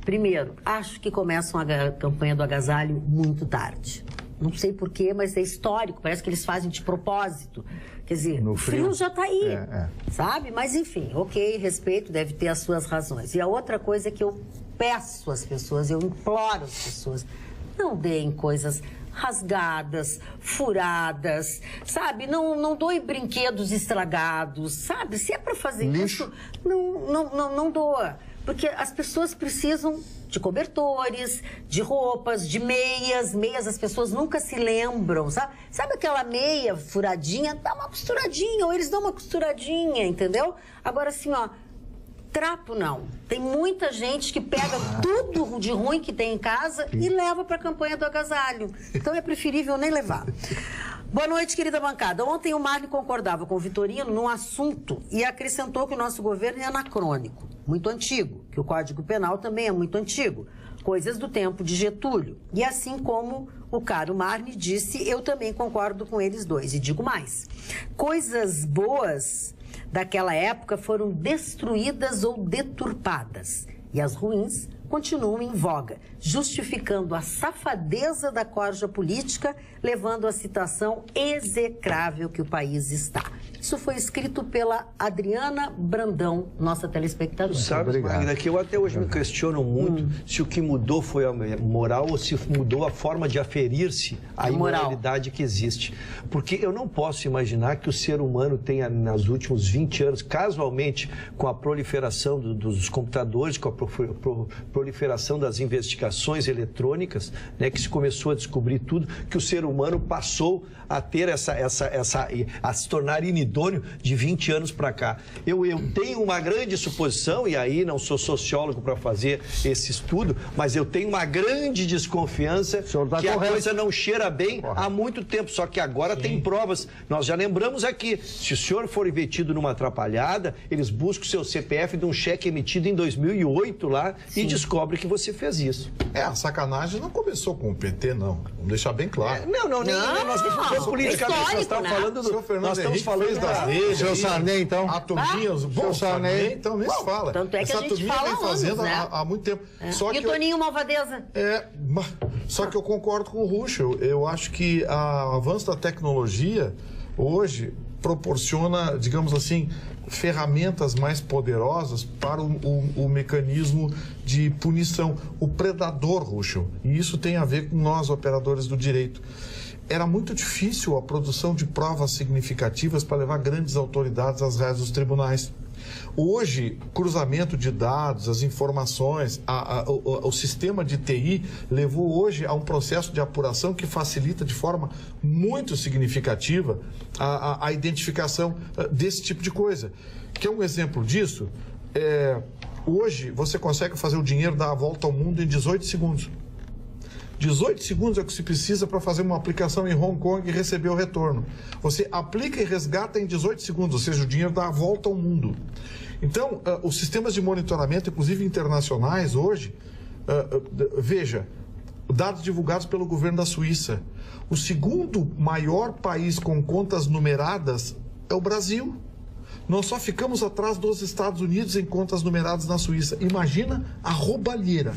Primeiro, acho que começam a campanha do agasalho muito tarde. Não sei porquê, mas é histórico. Parece que eles fazem de propósito. Quer dizer, o frio já está aí, sabe? Mas, enfim, ok, respeito, deve ter as suas razões. E a outra coisa é que eu peço às pessoas, eu imploro às pessoas, não deem coisas rasgadas, furadas, sabe? Não doe brinquedos estragados, sabe? Se é para fazer isso, não doa. Porque as pessoas precisam de cobertores, de roupas, de meias. Meias as pessoas nunca se lembram, sabe? Sabe aquela meia furadinha? Dá uma costuradinha, ou eles dão uma costuradinha, entendeu? Agora assim, ó, trapo não. Tem muita gente que pega tudo de ruim que tem em casa e leva para a campanha do agasalho. Então é preferível nem levar. Boa noite, querida bancada. Ontem o Marley concordava com o Vitorino num assunto e acrescentou que o nosso governo é anacrônico, muito antigo, que o Código Penal também é muito antigo, coisas do tempo de Getúlio. E assim como o caro Marley disse, eu também concordo com eles dois. E digo mais, coisas boas daquela época foram destruídas ou deturpadas. E as ruins continuam em voga, justificando a safadeza da corja política, levando à situação execrável que o país está. Isso foi escrito pela Adriana Brandão, nossa telespectadora. Sabe, Magda, que eu até hoje me questiono muito se o que mudou foi a moral ou se mudou a forma de aferir-se a imoralidade que existe. Porque eu não posso imaginar que o ser humano tenha, nos últimos 20 anos, casualmente, com a proliferação dos computadores, com a proliferação das investigações eletrônicas, né, que se começou a descobrir tudo, que o ser humano passou a ter a se tornar inidôneo de 20 anos para cá. Eu tenho uma grande suposição, e aí não sou sociólogo para fazer esse estudo, mas eu tenho uma grande desconfiança que a coisa não cheira bem há muito tempo, só que agora tem provas. Nós já lembramos aqui, se o senhor for metido numa atrapalhada, eles buscam o seu CPF de um cheque emitido em 2008 lá e descobrem que você fez isso. A sacanagem não começou com o PT, não. Vamos deixar bem claro. Nós estamos politicamente, nós estamos falando do... Nós estamos falando das redes. Seu Sarney, então. A turminha, bom, Sarney, então nem se fala. Tanto é que essa turminha vem fazendo há muito tempo. Só e o Toninho Malvadeza? Só que eu concordo com o Ruschel. Eu acho que o avanço da tecnologia hoje proporciona, digamos assim, ferramentas mais poderosas para o mecanismo de punição, o predador, Ruschel. E isso tem a ver com nós, operadores do direito. Era muito difícil a produção de provas significativas para levar grandes autoridades às rédeas dos tribunais. Hoje, cruzamento de dados, as informações, o sistema de TI levou hoje a um processo de apuração que facilita de forma muito significativa a identificação desse tipo de coisa. Quer um exemplo disso? Hoje, você consegue fazer o dinheiro dar a volta ao mundo em 18 segundos. 18 segundos é o que se precisa para fazer uma aplicação em Hong Kong e receber o retorno. Você aplica e resgata em 18 segundos, ou seja, o dinheiro dá a volta ao mundo. Então, os sistemas de monitoramento, inclusive internacionais, hoje, veja, dados divulgados pelo governo da Suíça. O segundo maior país com contas numeradas é o Brasil. Nós só ficamos atrás dos Estados Unidos em contas numeradas na Suíça. Imagina a roubalheira.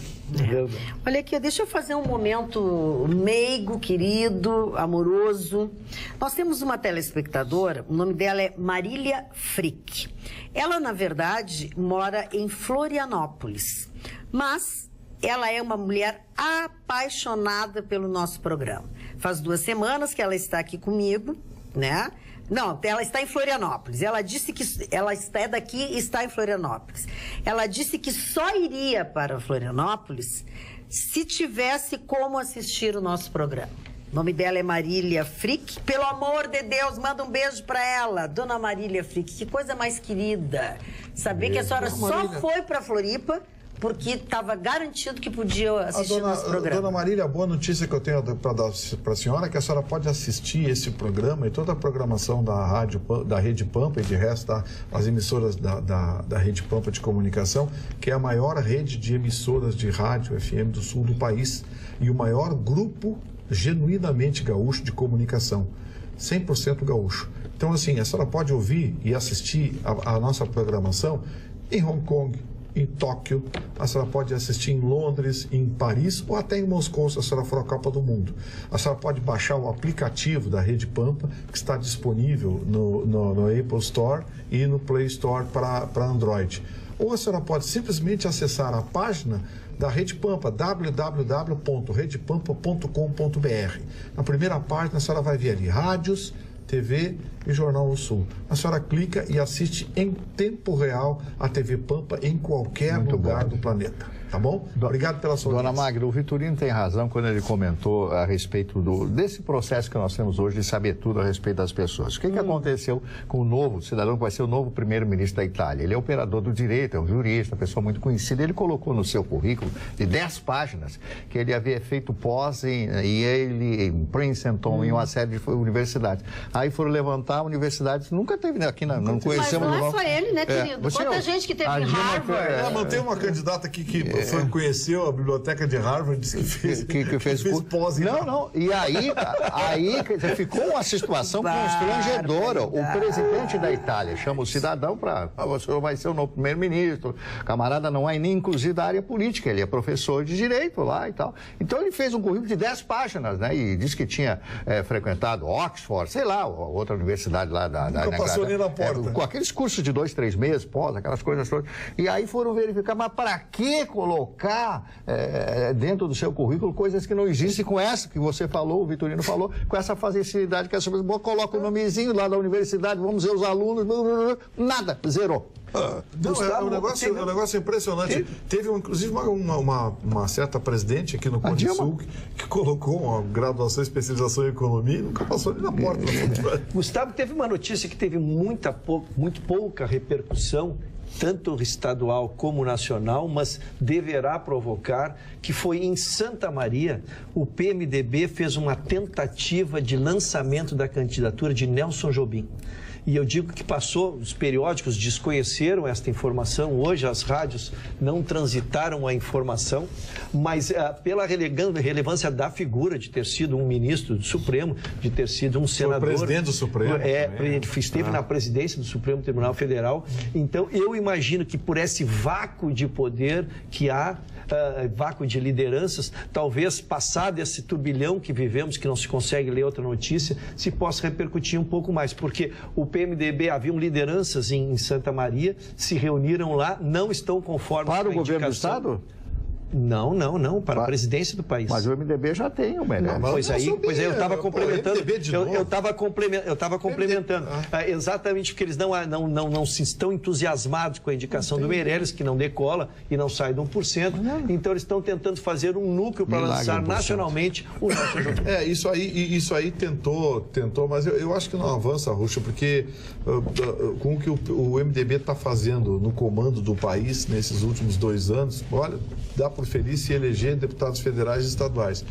Olha aqui, deixa eu fazer um momento meigo, querido, amoroso. Nós temos uma telespectadora, o nome dela é Marília Frick. Ela, na verdade, mora em Florianópolis, mas ela é uma mulher apaixonada pelo nosso programa. Faz 2 semanas que ela está aqui comigo, né? Não, ela está em Florianópolis. Ela disse que ela é daqui e está em Florianópolis. Ela disse que só iria para Florianópolis se tivesse como assistir o nosso programa. O nome dela é Marília Frick. Pelo amor de Deus, manda um beijo para ela, dona Marília Frick. Que coisa mais querida. Saber que a senhora só foi para Floripa porque estava garantido que podia assistir o nosso programa. Dona Marília, a boa notícia que eu tenho para dar para a senhora é que a senhora pode assistir esse programa e toda a programação da rádio, da Rede Pampa e de resto as emissoras da Rede Pampa de Comunicação, que é a maior rede de emissoras de rádio FM do sul do país e o maior grupo genuinamente gaúcho de comunicação, 100% gaúcho. Então, assim, a senhora pode ouvir e assistir a nossa programação em Hong Kong, em Tóquio, a senhora pode assistir em Londres, em Paris ou até em Moscou, se a senhora for à Copa do Mundo. A senhora pode baixar o aplicativo da Rede Pampa, que está disponível no Apple Store e no Play Store para Android. Ou a senhora pode simplesmente acessar a página da Rede Pampa, www.redepampa.com.br. Na primeira página, a senhora vai ver ali rádios, TV e Jornal do Sul. A senhora clica e assiste em tempo real a TV Pampa em qualquer lugar do planeta. Tá bom? Obrigado pela sua audiência. Dona Magda, o Vitorino tem razão quando ele comentou a respeito desse processo que nós temos hoje de saber tudo a respeito das pessoas. O que aconteceu com o novo cidadão que vai ser o novo primeiro-ministro da Itália? Ele é operador do direito, é um jurista, uma pessoa muito conhecida. Ele colocou no seu currículo de 10 páginas que ele havia feito pós em Yale, em Princeton, em uma série de universidades. Aí foram levantar universidades, nunca teve aqui, não conhecemos. Mas não é só ele, né, querido? Quanta gente que teve em Harvard. Mas tem uma candidata aqui que conheceu a biblioteca de Harvard, disse que fez pós. Não. E aí ficou uma situação constrangedora. O presidente da Itália chama o cidadão para... Você vai ser o novo primeiro-ministro. Camarada não é nem inclusive da área política. Ele é professor de direito lá e tal. Então ele fez um currículo de 10 páginas, né? E disse que tinha frequentado Oxford, sei lá, outra universidade lá da... Nunca passou nem na porta. Com aqueles cursos de 2, 3 meses, pós, aquelas coisas todas. E aí foram verificar, mas para que colocar dentro do seu currículo coisas que não existem, com essa que você falou, o Vitorino falou, com essa facilidade que essa pessoa coloca o nomezinho lá da universidade, vamos ver os alunos, nada, zerou. Não, um negócio impressionante. Teve, inclusive, uma certa presidente aqui no Cone Sul que colocou uma graduação e especialização em economia e nunca passou nem na porta. Gustavo, teve uma notícia que teve muito pouca repercussão, tanto estadual como nacional, mas deverá provocar, que foi em Santa Maria, o PMDB fez uma tentativa de lançamento da candidatura de Nelson Jobim. E eu digo que os periódicos desconheceram esta informação, hoje as rádios não transitaram a informação, mas pela relevância da figura de ter sido um ministro do Supremo, de ter sido um senador... Foi presidente do Supremo. Esteve na presidência do Supremo Tribunal Federal. Então, eu imagino que por esse vácuo de poder que há, vácuo de lideranças, talvez passado esse turbilhão que vivemos, que não se consegue ler outra notícia, se possa repercutir um pouco mais, porque o PMDB, haviam lideranças em Santa Maria, se reuniram lá, não estão conformes para o governo do Estado? Não, para a presidência do país. Mas o MDB já tem o Meirelles. Pois aí eu estava complementando. Eu estava complementando. Exatamente porque eles não se estão entusiasmados com a indicação do Meirelles, que não decola e não sai de 1%. Então eles estão tentando fazer um núcleo para lançar nacionalmente o nosso jogo. Isso aí tentou, mas eu acho que não avança, Ruxa, porque com o que o MDB está fazendo no comando do país nesses últimos 2 anos, olha, dá por feliz se eleger deputados federais e estaduais.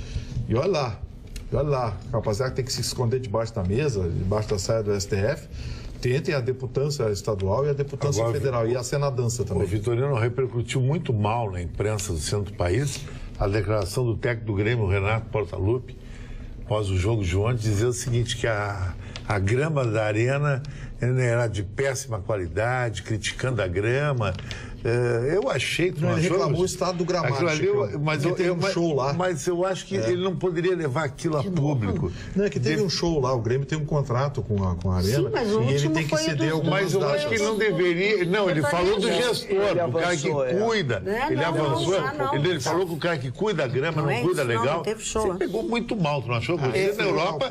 E olha lá, rapaziada, tem que se esconder debaixo da mesa, debaixo da saia do STF. Tentem a deputância estadual e a deputância federal, e a senadança também. O Vitorino repercutiu muito mal na imprensa do centro do país a declaração do técnico do Grêmio, Renato Portaluppi, após o jogo de ontem, dizer o seguinte, que a grama da arena era de péssima qualidade, criticando a grama. Eu achei que ele reclamou o estado do gramado. Teve um show lá. Mas eu acho que ele não poderia levar aquilo a público. Não, é que teve um show lá, o Grêmio tem um contrato com a Arena. Sim, mas e ele tem que ceder algumas datas. Mas eu acho que ele não deveria. Não, ele falou do gestor, do cara que cuida. Ele avançou. Ele falou que o cara que cuida da grama não cuida legal. Você pegou muito mal, tu não achou? Você na Europa,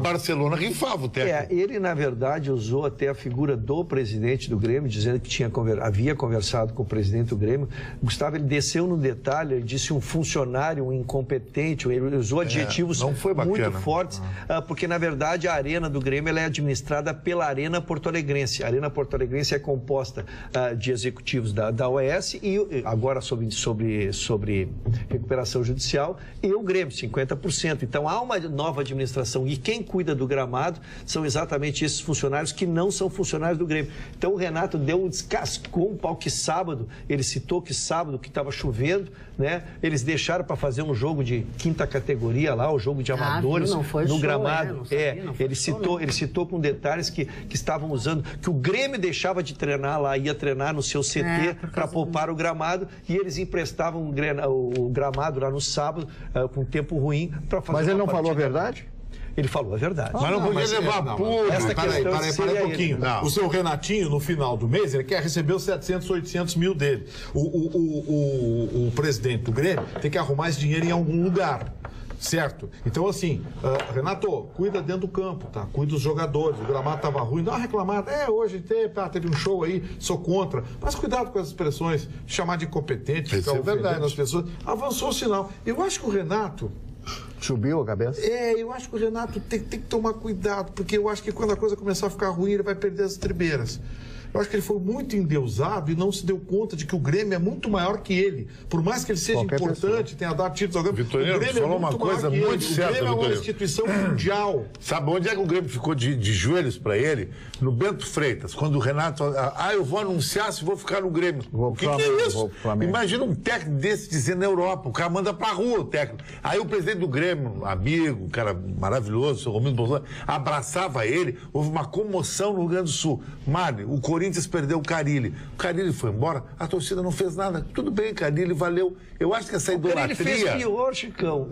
Barcelona rifava o técnico. Ele, na verdade, usou até a figura do presidente do Grêmio, dizendo que havia conversado com o presidente do Grêmio. Gustavo, ele desceu no detalhe, ele disse um funcionário, um incompetente, ele usou adjetivos muito fortes, porque, na verdade, a arena do Grêmio ela é administrada pela Arena Porto-Alegrense. A Arena Porto-Alegrense é composta de executivos da OAS e agora sobre recuperação judicial e o Grêmio, 50%. Então, há uma nova administração e quem cuida do gramado são exatamente esses funcionários que não são funcionários do Grêmio. Então, o Renato descascou um pau que sábado, ele citou que sábado que estava chovendo, né? Eles deixaram para fazer um jogo de 5ª categoria lá, o jogo de amadores no gramado. Ele citou com detalhes que estavam usando, que o Grêmio deixava de treinar lá, ia treinar no seu CT para poupar o gramado e eles emprestavam o gramado lá no sábado com tempo ruim para fazer. Mas ele não falou a verdade? Ele falou a verdade. Mas não podia levar público. Peraí um pouquinho. O seu Renatinho, no final do mês, ele quer receber os 700, 800 mil dele. O presidente do Grêmio tem que arrumar esse dinheiro em algum lugar. Certo? Então, assim, Renato, cuida dentro do campo, tá? Cuida dos jogadores. O gramado estava ruim, dá uma reclamada. Hoje teve um show aí, sou contra. Mas cuidado com as expressões, chamar de incompetente, ficar ofendendo as pessoas. Avançou o sinal. Eu acho que o Renato... Subiu a cabeça? Eu acho que o Renato tem que tomar cuidado, porque eu acho que quando a coisa começar a ficar ruim, ele vai perder as estribeiras. Eu acho que ele foi muito endeusado e não se deu conta de que o Grêmio é muito maior que ele. Por mais que ele seja importante, tenha dado títulos ao Grêmio, Vitorino, o Grêmio falou uma coisa muito certa, o Grêmio é uma instituição mundial. Sabe onde é que o Grêmio ficou de joelhos para ele? No Bento Freitas, quando o Renato... eu vou anunciar se vou ficar no Grêmio. O que é isso? Imagina um técnico desse dizendo na Europa, o cara manda pra rua o técnico. Aí o presidente do Grêmio, amigo, um cara maravilhoso, o seu Romildo Bolsonaro, abraçava ele, houve uma comoção no Rio Grande do Sul. Mário, o Corinthians perdeu o Carilli. O Carilli foi embora, a torcida não fez nada. Tudo bem, Carilli, valeu. Eu acho que essa idolatria... O Carilli fez pior, Chicão.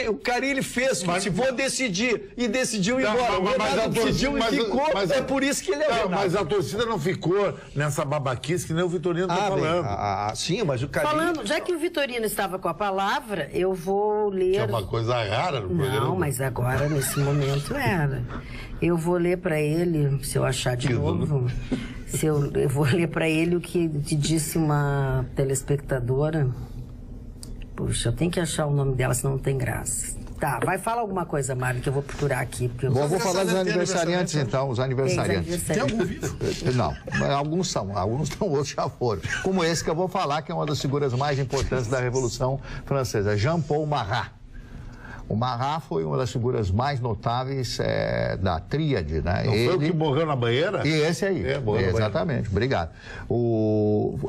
O Carilli fez, se for decidir, e decidiu ir embora. Mas a decidiu e ficou, é por isso que ele é mas a torcida não ficou nessa babaquice que nem o Vitorino está falando. Sim, mas o Carilli... Já que o Vitorino estava com a palavra, eu vou ler... É uma coisa rara no programa. Não, mas agora, nesse momento, era. Eu vou ler para ele, se eu achar de novo... Eu vou ler para ele o que te disse uma telespectadora. Puxa, eu tenho que achar o nome dela, senão não tem graça. Tá, vai falar alguma coisa, Mário, que eu vou procurar aqui. Vou falar dos aniversariantes, então, os aniversariantes. Tem algum vivo? Não, alguns são, outros já foram. Como esse que eu vou falar, que é uma das figuras mais importantes da Revolução Francesa, Jean-Paul Marat. O Marat foi uma das figuras mais notáveis da tríade, né? Não foi o que morreu na banheira? E esse aí, exatamente, obrigado. O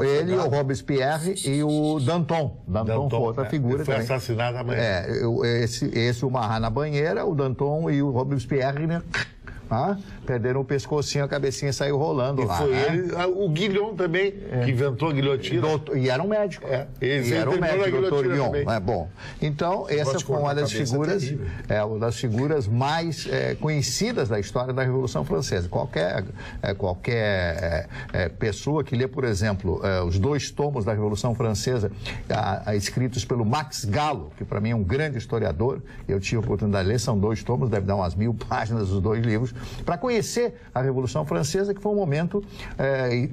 Robespierre e o Danton. Danton foi outra figura. Ele foi assassinado na banheira. Esse o Marat na banheira, o Danton e o Robespierre, né? Perderam o pescocinho, a cabecinha saiu rolando lá. Foi ele, o Guilhom também, que inventou a guilhotina. E era um médico. E era um médico, doutor Guilhom. Bom, então, essa foi uma das figuras mais conhecidas da história da Revolução Francesa. Qualquer pessoa que lê, por exemplo, os 2 tomos da Revolução Francesa, escritos pelo Max Gallo, que para mim é um grande historiador, eu tive a oportunidade de ler, são 2 tomos, deve dar umas 1000 páginas os 2 livros, para conhecer a Revolução Francesa, que foi um momento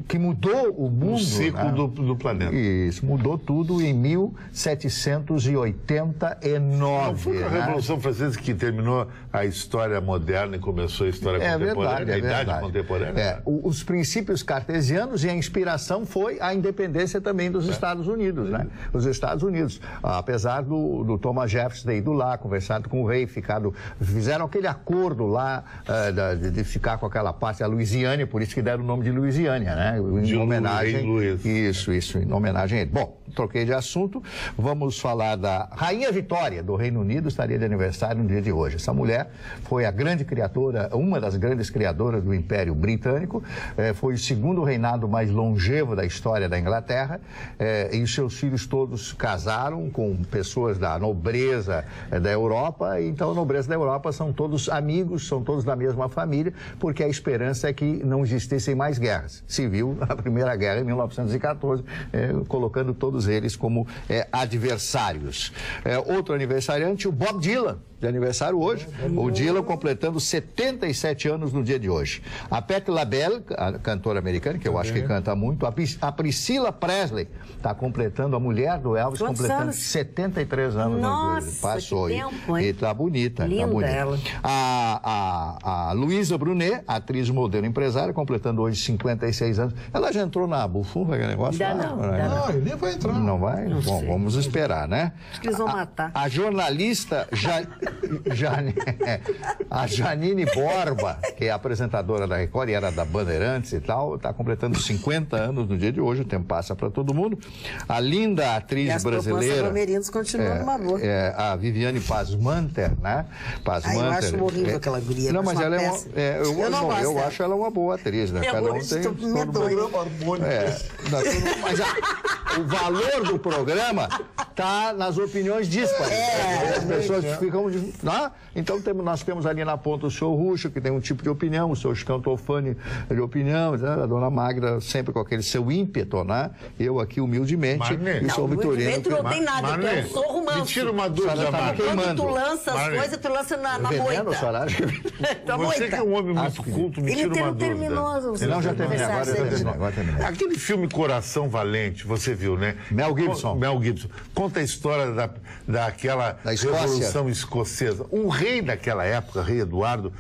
que mudou o mundo. O ciclo do planeta. Isso, mudou tudo em 1789. Não foi a Revolução Francesa que terminou a história moderna e começou a história contemporânea, a idade contemporânea? Os princípios cartesianos e a inspiração foi a independência também dos Estados Unidos, né? Os Estados Unidos, apesar do Thomas Jefferson ter ido lá, conversado com o rei, fizeram aquele acordo lá de ficar com aquela parte, a Louisiana, por isso que deram o nome de Louisiana, né? Em homenagem. Isso, em homenagem a ele. Bom, troquei de assunto, vamos falar da Rainha Vitória do Reino Unido, estaria de aniversário no dia de hoje. Essa mulher foi a grande criadora, uma das grandes criadoras do Império Britânico, foi o 2º reinado mais longevo da história da Inglaterra, e os seus filhos todos casaram com pessoas da nobreza da Europa, e então a nobreza da Europa são todos amigos, são todos da mesma família, porque a esperança é que não existissem mais guerras. Se viu a Primeira Guerra em 1914, colocando todos eles como adversários. Outro aniversariante, o Bob Dylan, de aniversário hoje. O Dylan completando 77 anos no dia de hoje. A Patti LaBelle, a cantora americana, que eu acho que canta muito. A Priscilla Presley está completando, a mulher do Elvis, completando 73 anos. Nossa, passou. Que tempo, hein? E tá bonita. Linda, tá bonita. ela. A Luísa Brunet, atriz, modelo, empresária, completando hoje 56 anos. Ela já entrou na bufunfa, aquele negócio? Não, ele nem vai entrar. Não vai? Não Bom, sei. Vamos esperar, né? Acho que eles vão matar. A jornalista a Janine Borba, que é apresentadora da Record e era da Bandeirantes e tal, está completando 50 anos no dia de hoje, o tempo passa para todo mundo. A linda atriz brasileira... As continuam numa boa. A Viviane Pasmanter, né? Eu acho horrível aquela guria. Não, mas ela eu acho ela uma boa atriz, né? Cada um tem... Mas o valor do programa está nas opiniões díspares. As pessoas ficam... Então nós temos ali na ponta o senhor Ruxo, que tem um tipo de opinião, o senhor Scantofani de opinião, né? A dona Magda sempre com aquele seu ímpeto, né? Eu aqui humildemente, e o senhor Vitorino... Não tem nada, eu sou romântico. Me tira uma dúvida, quando tu lança as coisas, tu lança na moita. Você que é um homem muito culto, me tira uma dúvida. Ele terminou. Não, já terminei, agora terminei. Aquele filme Coração Valente, você viu, né? Mel Gibson. Conta a história daquela Revolução Escocesa. O rei daquela época, rei Eduardo,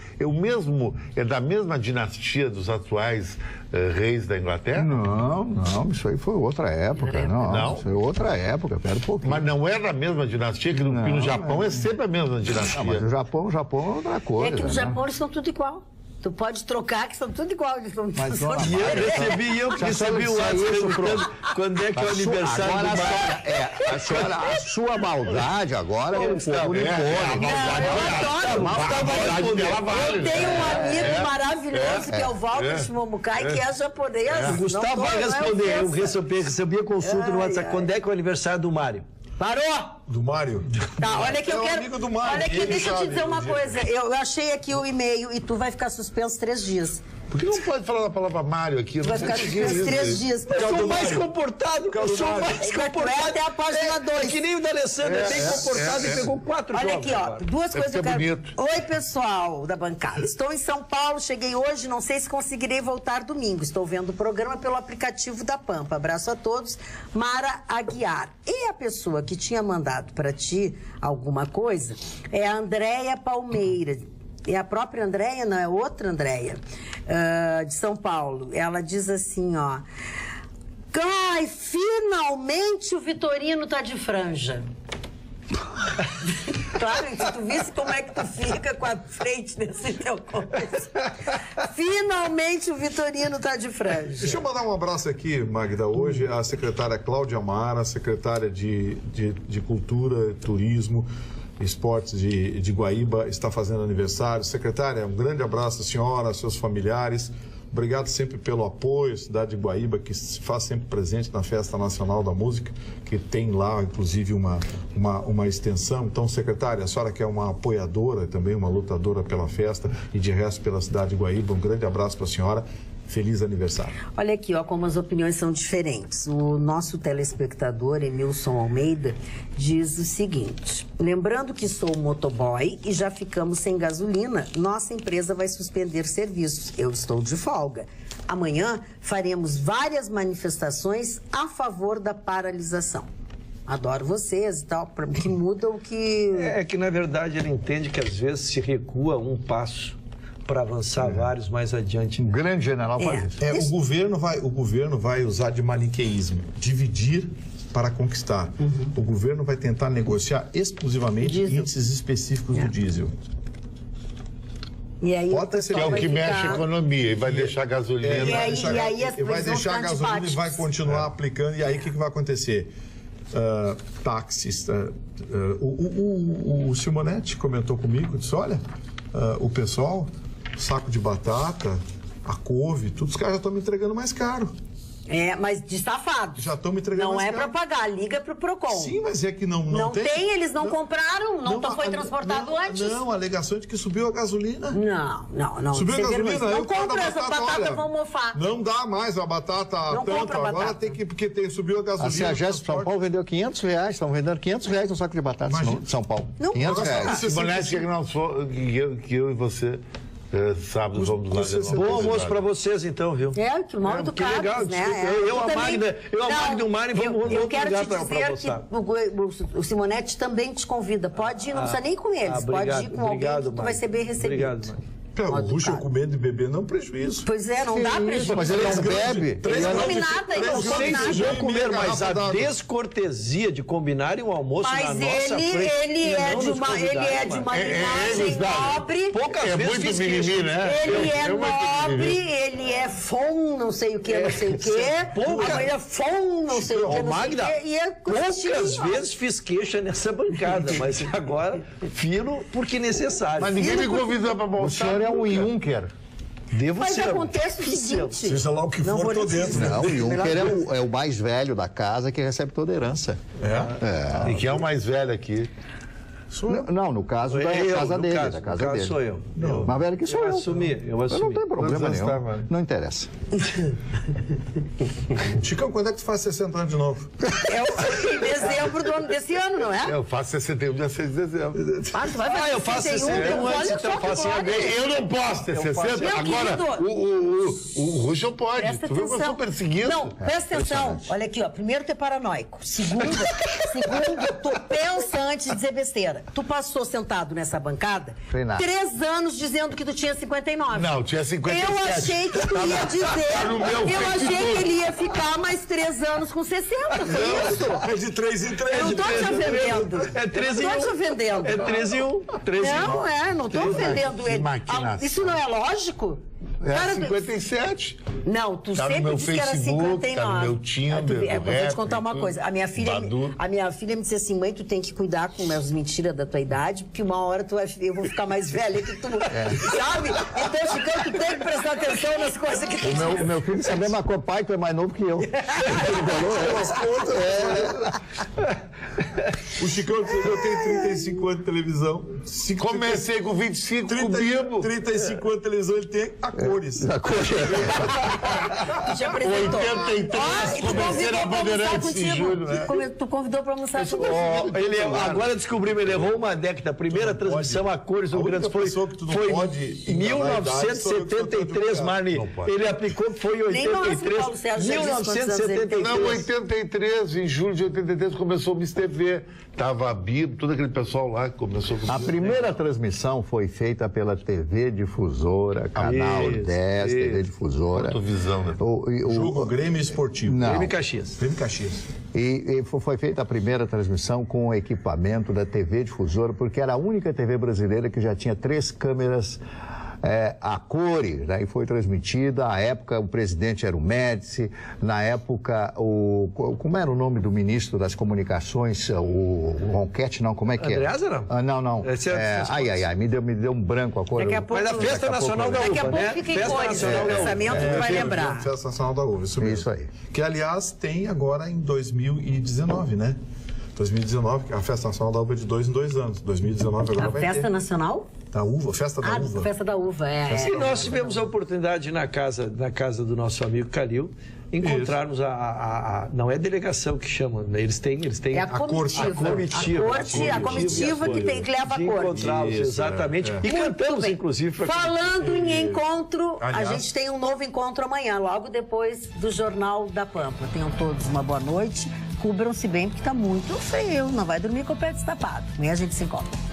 é da mesma dinastia dos atuais reis da Inglaterra? Não, isso aí foi outra época. Não? Isso foi outra época, pera um pouquinho. Mas não é da mesma dinastia, que no Japão é sempre a mesma dinastia. Mas o Japão é outra coisa. É que no Japão eles são tudo igual. Tu pode trocar, que são tudo igual. Eles são mas eu recebi o WhatsApp perguntando quando é que é o aniversário do Mário. A sua maldade agora é um pouco Eu tenho um amigo maravilhoso que é o Walter Shimomukai, que é japonês. O Gustavo vai responder. Eu recebi a consulta no WhatsApp. Quando é que é o aniversário do Mário? Parou! Do Mário? Tá, olha que eu quero... amigo do Mário. Olha aqui, deixa eu te dizer uma coisa. Eu achei aqui o e-mail e tu vai ficar suspenso 3 dias. Por que não pode falar a palavra Mário aqui? Vai ficar suspenso 3 dias. Eu sou mais comportado. Até a página 2. É que nem o da Alessandra, é bem comportado e pegou 4 jogos. Olha aqui, ó, 2 coisas que eu quero... bonito. Oi, pessoal da bancada. Estou em São Paulo, cheguei hoje, não sei se conseguirei voltar domingo. Estou vendo o programa pelo aplicativo da Pampa. Abraço a todos. Mara Aguiar. E a pessoa que tinha mandado para ti alguma coisa é a Andréia Palmeira. É a própria Andréia, não é outra Andréia, de São Paulo. Ela diz assim, ó... Ai, finalmente o Vitorino tá de franja. Claro, se tu visse como é que tu fica com a frente desse teu coisa. Finalmente o Vitorino tá de franja. Deixa eu mandar um abraço aqui, Magda, hoje a secretária Cláudia Mara, secretária de Cultura e Turismo, Esportes de Guaíba está fazendo aniversário. Secretária, um grande abraço à senhora, aos seus familiares. Obrigado sempre pelo apoio, cidade de Guaíba, que se faz sempre presente na Festa Nacional da Música, que tem lá, inclusive, uma extensão. Então, secretária, a senhora que é uma apoiadora, também uma lutadora pela festa e de resto pela cidade de Guaíba, um grande abraço para a senhora. Feliz aniversário. Olha aqui, ó, como as opiniões são diferentes. O nosso telespectador, Emilson Almeida, diz o seguinte: lembrando que sou motoboy e já ficamos sem gasolina, nossa empresa vai suspender serviços. Eu estou de folga. Amanhã faremos várias manifestações a favor da paralisação. Adoro vocês e tal, que muda o que... É que, na verdade, ele entende que às vezes se recua um passo para avançar vários mais adiante. Um grande general faz isso. O governo vai usar de maniqueísmo, dividir para conquistar. O governo vai tentar negociar exclusivamente índices específicos do diesel. E aí que é o que mexe a economia e vai deixar a gasolina. E vai deixar a gasolina e vai continuar aplicando. E aí o que vai acontecer? Táxis. O Simonetti comentou comigo, disse: olha, o pessoal, saco de batata, a couve, tudo, os caras já estão me entregando mais caro. Mas de safado. Já estão me entregando mais caro. Não é para pagar, liga para o Procon. Sim, mas é que não tem. Eles não compraram, não foi transportado antes. Não, a alegação é de que subiu a gasolina. Não. Subiu a gasolina. Não compra essa batata, vão mofar. Não dá mais a batata tanto, agora tem que, porque subiu a gasolina. Assim, a Gesp São Paulo vendeu R$500, estão vendendo R$500 no saco de batata em São Paulo. R$500. Que eu e você... sábado vamos lá. Bom almoço para vocês, então, viu? Que o mal do Carlos, legal, né? Eu, a Magda e o Mário vamos eu quero te dizer que o Simonetti também te convida. Pode ir, não precisa nem com eles. Pode ir com alguém que tu vai ser bem recebido. Obrigado, Mário. O Russo comendo e beber não prejuízo. Pois é, não dá prejuízo. Mas ele não bebe. Não come nada, ele não come nada. Vão comer, mas a descortesia de combinarem um almoço na nossa frente. Mas ele é de uma linhagem nobre. Poucas vezes muito mimimi, né? Ele é nobre, ele é fom, não sei o que, não sei o que. Ele é fom, não sei o que, não sei o que. E é poucas vezes fiz queixa nessa bancada, mas agora firo porque necessário. Mas ninguém me convidou para bolsar. É um Juncker. Mas acontece o seguinte... Seja lá o que for, tô dentro. Não, o Juncker é o mais velho da casa que recebe toda a herança. E quem é o mais velho aqui? Não, no caso da casa dele. Da casa dele. Sou eu. Mais velho que sou eu. Eu assumi. Não tem problema nenhum. Não interessa. Chicão, quando é que tu faz 60 anos de novo? Em dezembro do ano desse ano, não é? Eu faço 61, dia 6 de dezembro. Tu vai fazer eu faço 61 antes, então faço Eu não posso ter 60. Agora, o Russo pode. Presta atenção. Eu sou perseguido. Não, presta atenção. Olha aqui, ó. Primeiro, tu é paranoico. Segundo, tu pensa antes de dizer besteira. Tu passou sentado nessa bancada 3 anos dizendo que tu tinha 59. Não, tinha 57. Eu achei que tu ia dizer. Eu achei que ele ia ficar mais 3 anos com 60. Foi isso? É de 3 em 3. Eu não tô te ofendendo. É 3 em 1. Não tô te ofendendo. É 3 em 1. Não tô ofendendo ele. Isso não é lógico? Cara, 57. Não, tu tá sempre disse que era 59. Tá no meu Tinder, vou te contar uma coisa. A minha filha me disse assim: mãe, tu tem que cuidar com as mentiras da tua idade, porque uma hora eu vou ficar mais velha que tu. Sabe? Então, Chicão, tu tem que prestar atenção nas coisas que tu O meu filho sabe a mesma coisa, pai, tu é mais novo que eu. O Chicão, eu tenho 35 anos de televisão. Comecei com 25, 35 anos de televisão, ele tem a cores. A cores. Tu te apresentou. 83, comecei na Bandeirantes em julho, né? Tu convidou para almoçar comigo. Agora descobrimos, ele errou uma década. A primeira transmissão a cores do Grande foi em 1973, Marli. Ele aplicou, foi em 83. 1973. Não, 83, em julho de 83 começou o Miss TV. Tava a Bibo, todo aquele pessoal lá que começou com a primeira transmissão foi feita pela TV Difusora, Canal 10, TV Difusora. Fotovisão, né? Jogo Grêmio Esportivo. Não. Grêmio Caxias. E foi feita a primeira transmissão com o equipamento da TV Difusora, porque era a única TV brasileira que já tinha 3 câmeras a cores, né? E foi transmitida. À época, o presidente era o Médici. Na época, como era o nome do ministro das Comunicações? O Ronquete, não, como é que é? Andreasa, não? Não. Me deu um branco a cor. Mas a Festa Nacional da Uva, né? Daqui a pouco fica em cores, o pensamento que vai lembrar. Festa Nacional da Uva, isso mesmo. Isso aí. Que, aliás, tem agora em 2019, né? 2019, a Festa Nacional da Uva é de 2 em 2 anos. 2019 agora vai ter. A Festa Nacional? Da Uva, Festa da Uva. Festa da Uva, E nós tivemos a oportunidade na casa do nosso amigo Calil, encontrarmos não é delegação que chamam, eles têm a comitiva. A comitiva que leva a corte. Encontrá-los, exatamente. E cantamos, inclusive. Falando em encontro, a gente tem um novo encontro amanhã, logo depois do Jornal da Pampa. Tenham todos uma boa noite. Cubram-se bem, porque está muito frio. Não vai dormir com o pé destapado. Amanhã a gente se encontra.